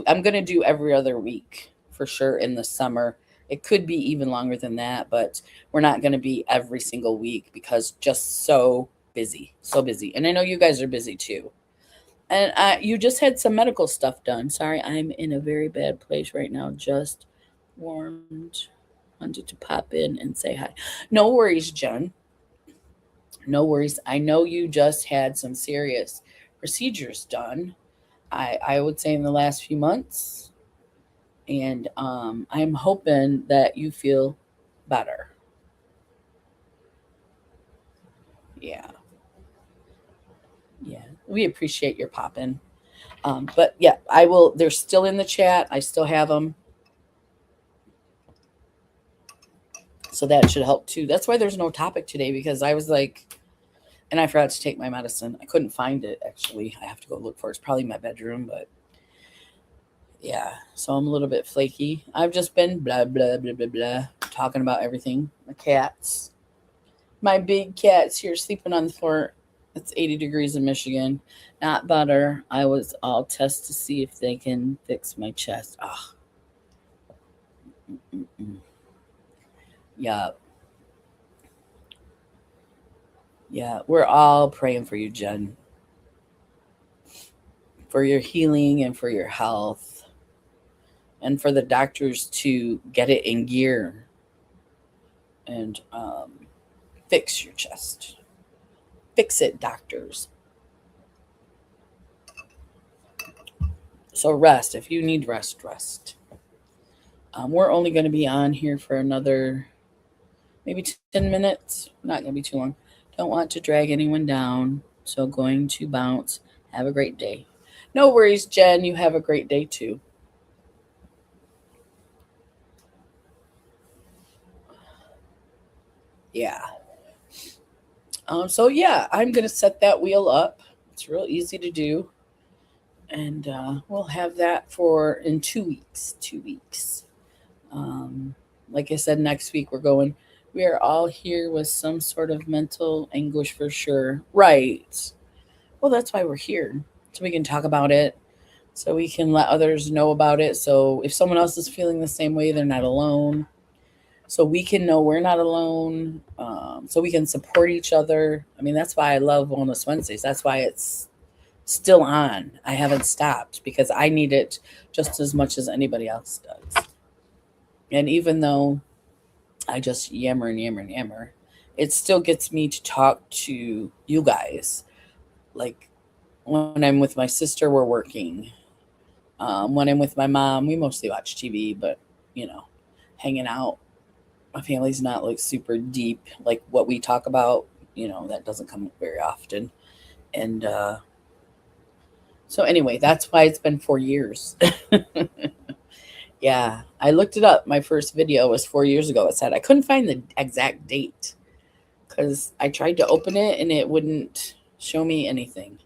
I'm going to do every other week for sure in the summer. It could be even longer than that, but we're not going to be every single week because just so busy, so busy. And I know you guys are busy too. And you just had some medical stuff done. Sorry, I'm in a very bad place right now. Just warmed. Wanted to pop in and say hi. No worries, Jen. No worries. I know you just had some serious procedures done. I would say in the last few months, and I'm hoping that you feel better. Yeah, yeah. We appreciate your popping. But yeah, I will. They're still in the chat. I still have them, so that should help too. That's why there's no topic today, because I was like, and I forgot to take my medicine. I couldn't find it actually. I have to go look for it. It's probably in my bedroom, but yeah, so I'm a little bit flaky. I've just been blah, blah, blah, blah, blah, talking about everything. My cats. My big cat's here sleeping on the floor. It's 80 degrees in Michigan. Not butter. I'll test to see if they can fix my chest. Oh. Yeah. Yeah. We're all praying for you, Jen. For your healing and for your health. And for the doctors to get it in gear and fix your chest. Fix it, doctors. So rest. If you need rest, rest. We're only going to be on here for another maybe 10 minutes. Not going to be too long. Don't want to drag anyone down. So going to bounce. Have a great day. No worries, Jen. You have a great day too. Yeah. So yeah, I'm going to set that wheel up. It's real easy to do. And we'll have that for in 2 weeks. 2 weeks. Like I said, next week we are all here with some sort of mental anguish for sure. Right. Well, that's why we're here. So we can talk about it. So we can let others know about it. So if someone else is feeling the same way, they're not alone. So we can know we're not alone. So we can support each other. I mean, that's why I love Wellness Wednesdays. That's why it's still on. I haven't stopped because I need it just as much as anybody else does. And even though I just yammer and yammer and yammer, it still gets me to talk to you guys. Like when I'm with my sister, we're working. When I'm with my mom, we mostly watch TV, but hanging out. My family's not like super deep, like what we talk about. That doesn't come very often. And so anyway, that's why it's been 4 years. Yeah, I looked it up. My first video was 4 years ago. It said I couldn't find the exact date because I tried to open it and it wouldn't show me anything.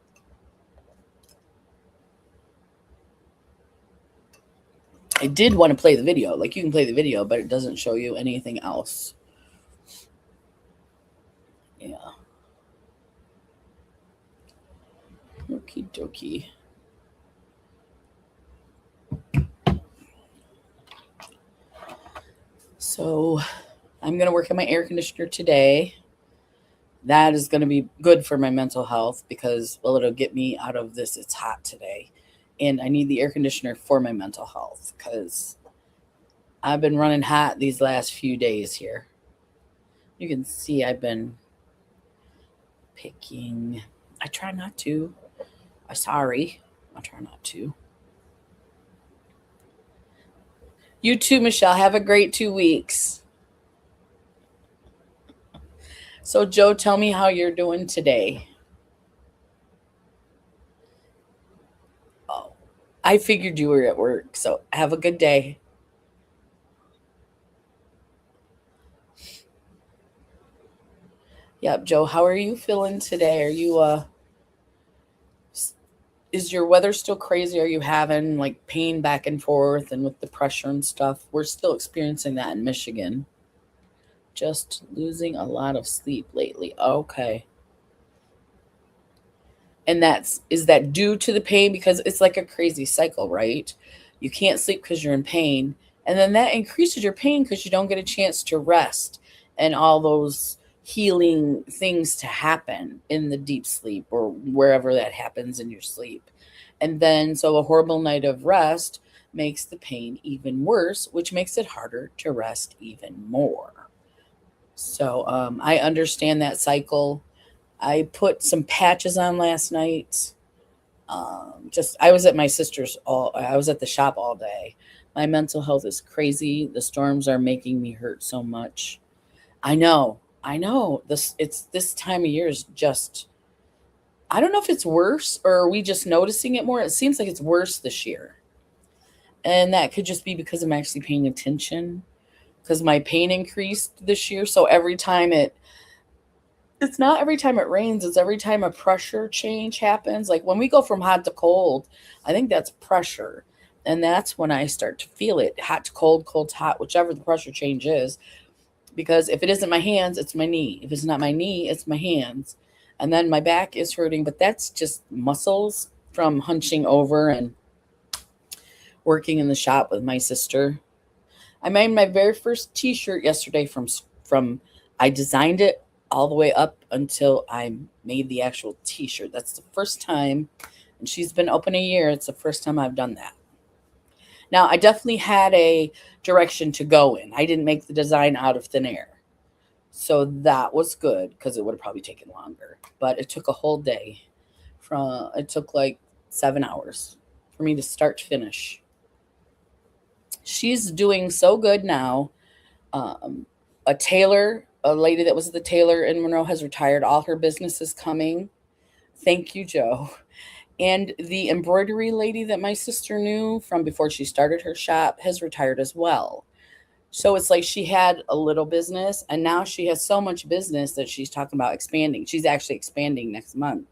I did want to play the video. Like you can play the video, but it doesn't show you anything else. Yeah. Okie dokie. So I'm going to work on my air conditioner today. That is going to be good for my mental health because, well, it'll get me out of this. It's hot today. And I need the air conditioner for my mental health because I've been running hot these last few days here. You can see I've been picking. I try not to. I'm sorry. I try not to. You too, Michelle. Have a great 2 weeks. So, Joe, tell me how you're doing today. Oh, I figured you were at work. So, have a good day. Yep, Joe, how are you feeling today? Are you is your weather still crazy? Are you having like pain back and forth and with the pressure and stuff? We're still experiencing that in Michigan. Just losing a lot of sleep lately. Okay. And is that due to the pain? Because it's like a crazy cycle, right? You can't sleep because you're in pain. And then that increases your pain because you don't get a chance to rest and all those healing things to happen in the deep sleep or wherever that happens in your sleep. And then, so a horrible night of rest makes the pain even worse, which makes it harder to rest even more. So I understand that cycle. I put some patches on last night. Just I was at my sister's all. I was at the shop all day. My mental health is crazy. The storms are making me hurt so much. I know. I know. This time of year is just. I don't know if it's worse or are we just noticing it more. It seems like it's worse this year, and that could just be because I'm actually paying attention. Because my pain increased this year, so every time it's not every time it rains, it's every time a pressure change happens. Like when we go from hot to cold, I think that's pressure. And that's when I start to feel it hot to cold, cold to hot, whichever the pressure change is. Because if it isn't my hands, it's my knee. If it's not my knee, it's my hands. And then my back is hurting, but that's just muscles from hunching over and working in the shop with my sister. I made my very first t-shirt yesterday from I designed it all the way up until I made the actual t-shirt. That's the first time, and she's been open a year. It's the first time I've done that. Now, I definitely had a direction to go in. I didn't make the design out of thin air. So that was good because it would have probably taken longer. But it took a whole day. It took like 7 hours for me to start to finish. She's doing so good now. A tailor, a lady that was the tailor in Monroe has retired. All her business is coming. Thank you, Joe. And the embroidery lady that my sister knew from before she started her shop has retired as well. So it's like she had a little business and now she has so much business that she's talking about expanding. She's actually expanding next month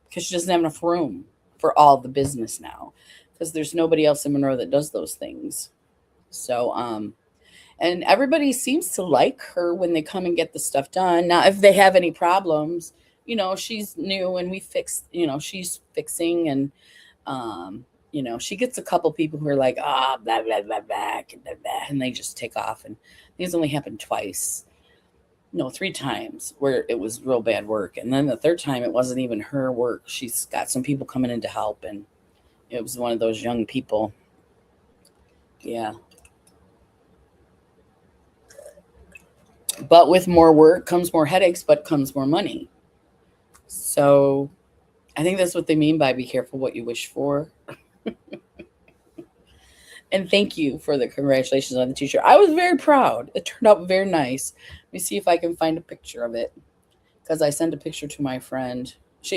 because she doesn't have enough room for all the business now because there's nobody else in Monroe that does those things. So, and everybody seems to like her when they come and get the stuff done. Now, if they have any problems, she's new and we fixed, she's fixing and, she gets a couple people who are like, blah, blah, blah, blah, blah, blah, and they just take off. And these only happened twice, no, 3 times where it was real bad work. And then the third time, it wasn't even her work. She's got some people coming in to help. And it was one of those young people. Yeah. But with more work comes more headaches, but comes more money. So I think that's what they mean by be careful what you wish for. And thank you for the congratulations on the t-shirt. I was very proud. It turned out very nice. Let me see if I can find a picture of it. Because I sent a picture to my friend.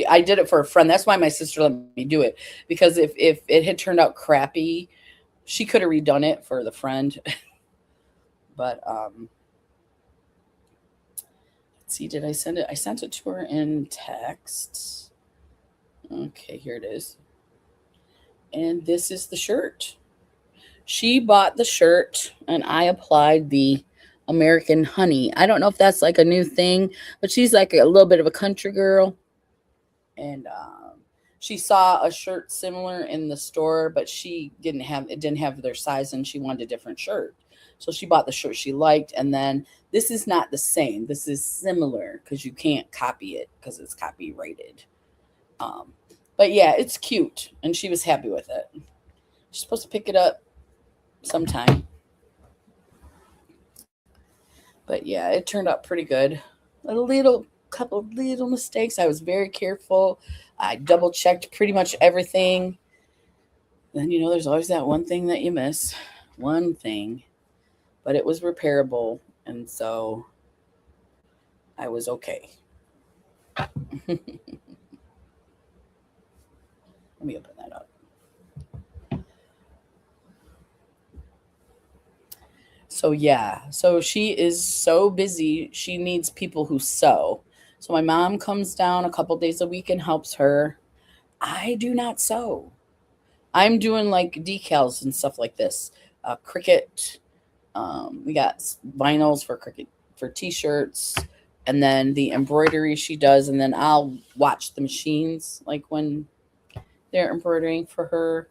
I did it for a friend. That's why my sister let me do it. Because if it had turned out crappy, she could have redone it for the friend. But see, did I send it? I sent it to her in text. Okay, here it is. And this is the shirt. She bought the shirt and I applied the American honey. I don't know if that's like a new thing, but she's like a little bit of a country girl. And she saw a shirt similar in the store, but it didn't have their size and she wanted a different shirt. So she bought the shirt she liked. And then this is not the same. This is similar because you can't copy it because it's copyrighted. But yeah, it's cute. And she was happy with it. She's supposed to pick it up sometime. But yeah, it turned out pretty good. Couple of little mistakes. I was very careful. I double checked pretty much everything. Then there's always that one thing that you miss. One thing. But it was repairable, and so I was okay. Let me open that up. So yeah, so she is so busy. She needs people who sew. So my mom comes down a couple days a week and helps her. I do not sew. I'm doing like decals and stuff like this. Cricut. We got vinyls for Cricut for t-shirts, and then the embroidery she does, and then I'll watch the machines like when they're embroidering for her.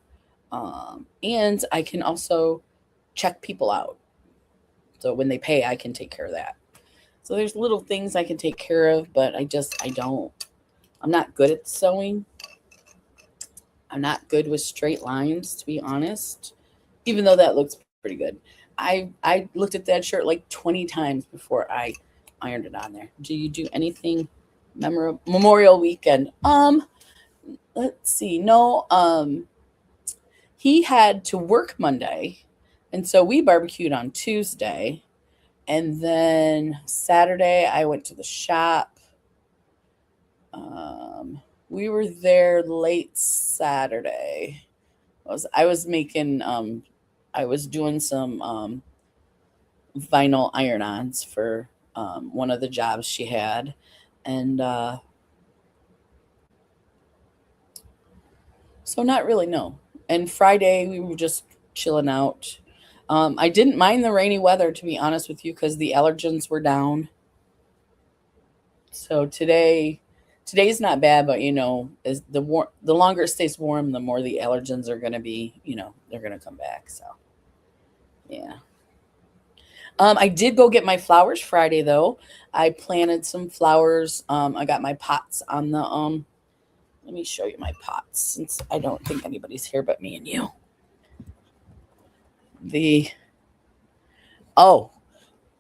And I can also check people out. So when they pay, I can take care of that. So there's little things I can take care of, but I don't. I'm not good at sewing. I'm not good with straight lines, to be honest. Even though that looks pretty good, I looked at that shirt like 20 times before I ironed it on there. Do you do anything memorable Memorial Weekend? Let's see. No, he had to work Monday, and so we barbecued on Tuesday, and then Saturday I went to the shop. We were there late Saturday. I was making I was doing some vinyl iron-ons for one of the jobs she had, and so not really, no. And Friday we were just chilling out. I didn't mind the rainy weather, to be honest with you, because the allergens were down. So today's not bad, but as the longer it stays warm, the more the allergens are gonna be. They're gonna come back. So yeah. I did go get my flowers Friday though. I planted some flowers. I got my pots on the Let me show you my pots since I don't think anybody's here but me and you. The Oh,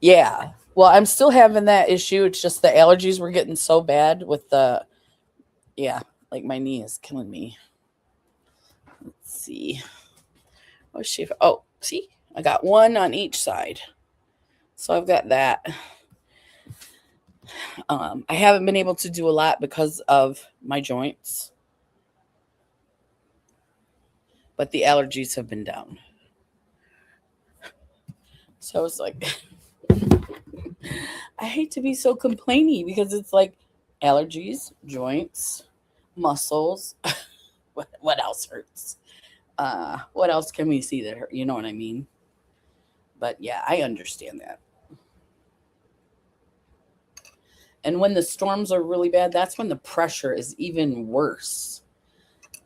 yeah. Well, I'm still having that issue. It's just the allergies were getting so bad with yeah, like my knee is killing me. Let's see. Oh, see? I got one on each side. So I've got that. I haven't been able to do a lot because of my joints, but the allergies have been down. So it's like, I hate to be so complainy because it's like allergies, joints, muscles. What else hurts? What else can we see that hurt? You know what I mean? But yeah, I understand that. And when the storms are really bad, that's when the pressure is even worse.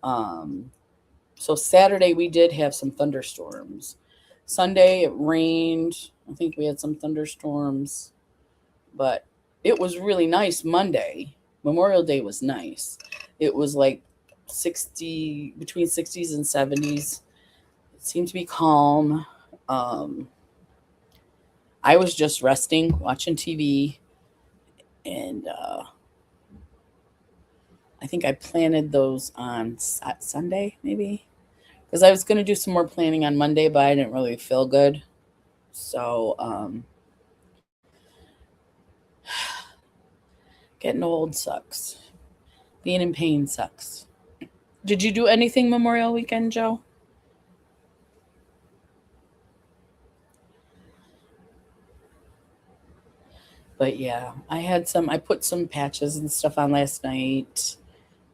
Um, so Saturday we did have some thunderstorms. Sunday it rained. I think we had some thunderstorms, but it was really nice Monday. Memorial Day was nice. It was like 60 between 60s and 70s. It seemed to be calm. Um, I was just resting, watching TV, and I think I planted those on Sunday, maybe, because I was going to do some more planning on Monday, but I didn't really feel good. So getting old sucks. Being in pain sucks. Did you do anything Memorial Weekend, Joe? But yeah, I put some patches and stuff on last night,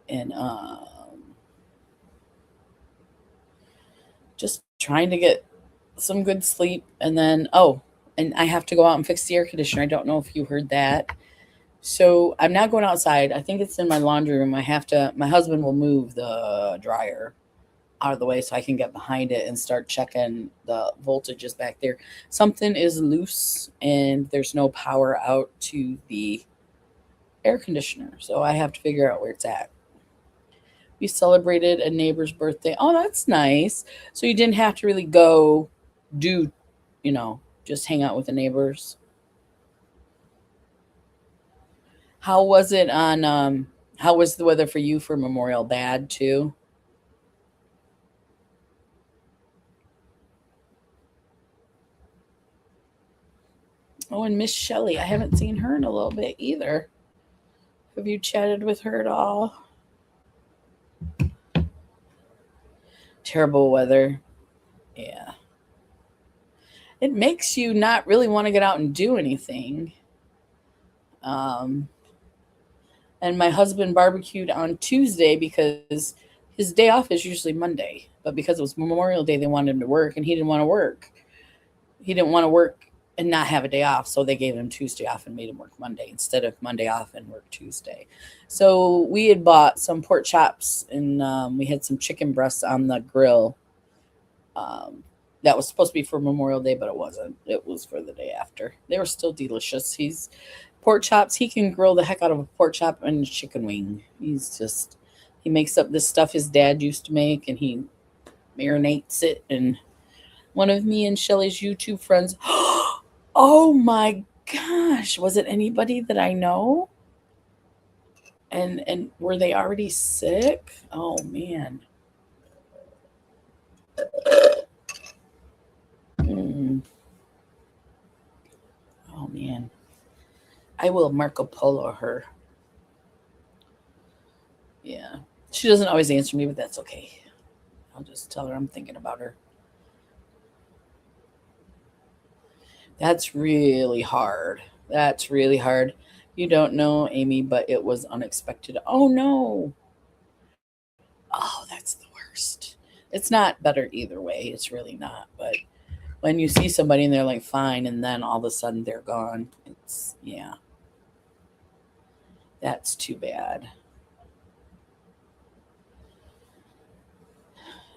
and just trying to get some good sleep. And then, and I have to go out and fix the air conditioner. I don't know if you heard that. So I'm not going outside. I think it's in my laundry room. My husband will move the dryer out of the way so I can get behind it and start checking the voltages back there. Something is loose and there's no power out to the air conditioner. So I have to figure out where it's at. We celebrated a neighbor's birthday. Oh, that's nice. So you didn't have to really go do, just hang out with the neighbors. How was it on how was the weather for you for Memorial? Bad too? Oh, and Miss Shelley. I haven't seen her in a little bit either. Have you chatted with her at all? Terrible weather. Yeah. It makes you not really want to get out and do anything. Um, and my husband barbecued on Tuesday because his day off is usually Monday. But because it was Memorial Day, they wanted him to work, and he didn't want to work. He didn't want to work and not have a day off. So they gave him Tuesday off and made him work Monday instead of Monday off and work Tuesday. So we had bought some pork chops and we had some chicken breasts on the grill. Um, that was supposed to be for Memorial Day, but it wasn't. It was for the day after. They were still delicious. He's pork chops. He can grill the heck out of a pork chop and a chicken wing. He makes up this stuff his dad used to make and he marinates it. And one of me and Shelly's YouTube friends, oh my gosh, was it anybody that I know? And were they already sick? Oh man. Mm, oh man. I will Marco Polo her. Yeah. She doesn't always answer me, but that's okay. I'll just tell her I'm thinking about her. That's really hard. That's really hard. You don't know, Amy, but it was unexpected. Oh no. Oh, that's the worst. It's not better either way. It's really not. But when you see somebody and they're like fine and then all of a sudden they're gone, yeah, that's too bad.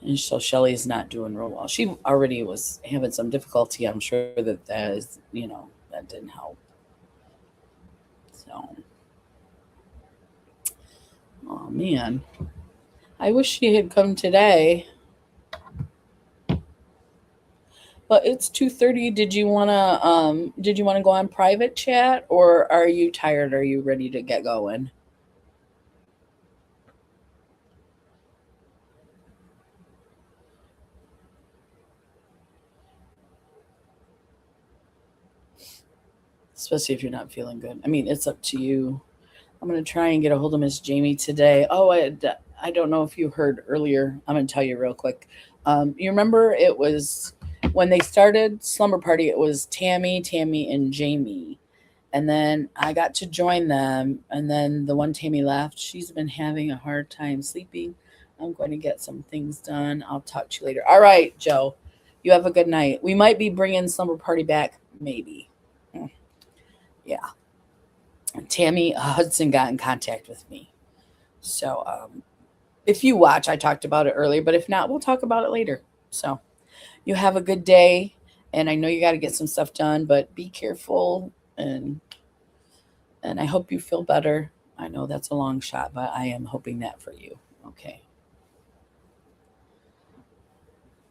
And so Shelly's not doing real well. She already was having some difficulty. I'm sure that is, that didn't help. So, oh man, I wish she had come today. But it's 2:30. Did you wanna go on private chat or are you tired? Are you ready to get going? Especially if you're not feeling good. I mean, it's up to you. I'm gonna try and get a hold of Miss Jamie today. Oh, I don't know if you heard earlier. I'm gonna tell you real quick. You remember it was when they started Slumber Party. It was Tammy, and Jamie, and then I got to join them. And then the one Tammy left. She's been having a hard time sleeping. I'm going to get some things done. I'll talk to you later. All right, Joe. You have a good night. We might be bringing Slumber Party back, maybe. Hmm, yeah. Tammy Hudson got in contact with me. So if you watch, I talked about it earlier, but if not, we'll talk about it later. So you have a good day. And I know you got to get some stuff done, but be careful and I hope you feel better. I know that's a long shot, but I am hoping that for you. Okay.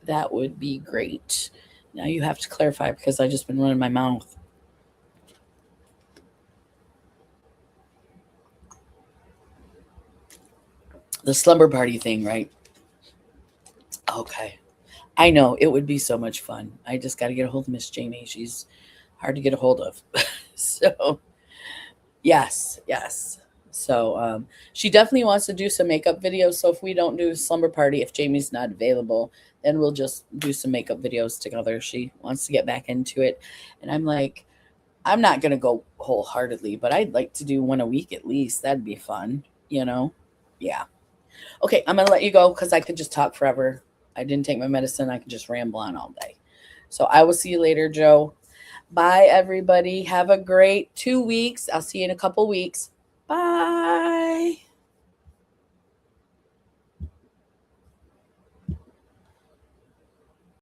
That would be great. Now you have to clarify because I just been running my mouth. The slumber party thing, right? Okay. I know it would be so much fun. I just got to get a hold of Miss Jamie. She's hard to get a hold of. So, yes, yes. So, she definitely wants to do some makeup videos. So, if we don't do slumber party, if Jamie's not available, then we'll just do some makeup videos together. She wants to get back into it. And I'm like, I'm not going to go wholeheartedly, but I'd like to do one a week at least. That'd be fun, you know? Yeah. Okay, I'm gonna let you go because I could just talk forever. I didn't take my medicine. I could just ramble on all day. So I will see you later, Joe. Bye, everybody. Have a great 2 weeks. I'll see you in a couple weeks. Bye.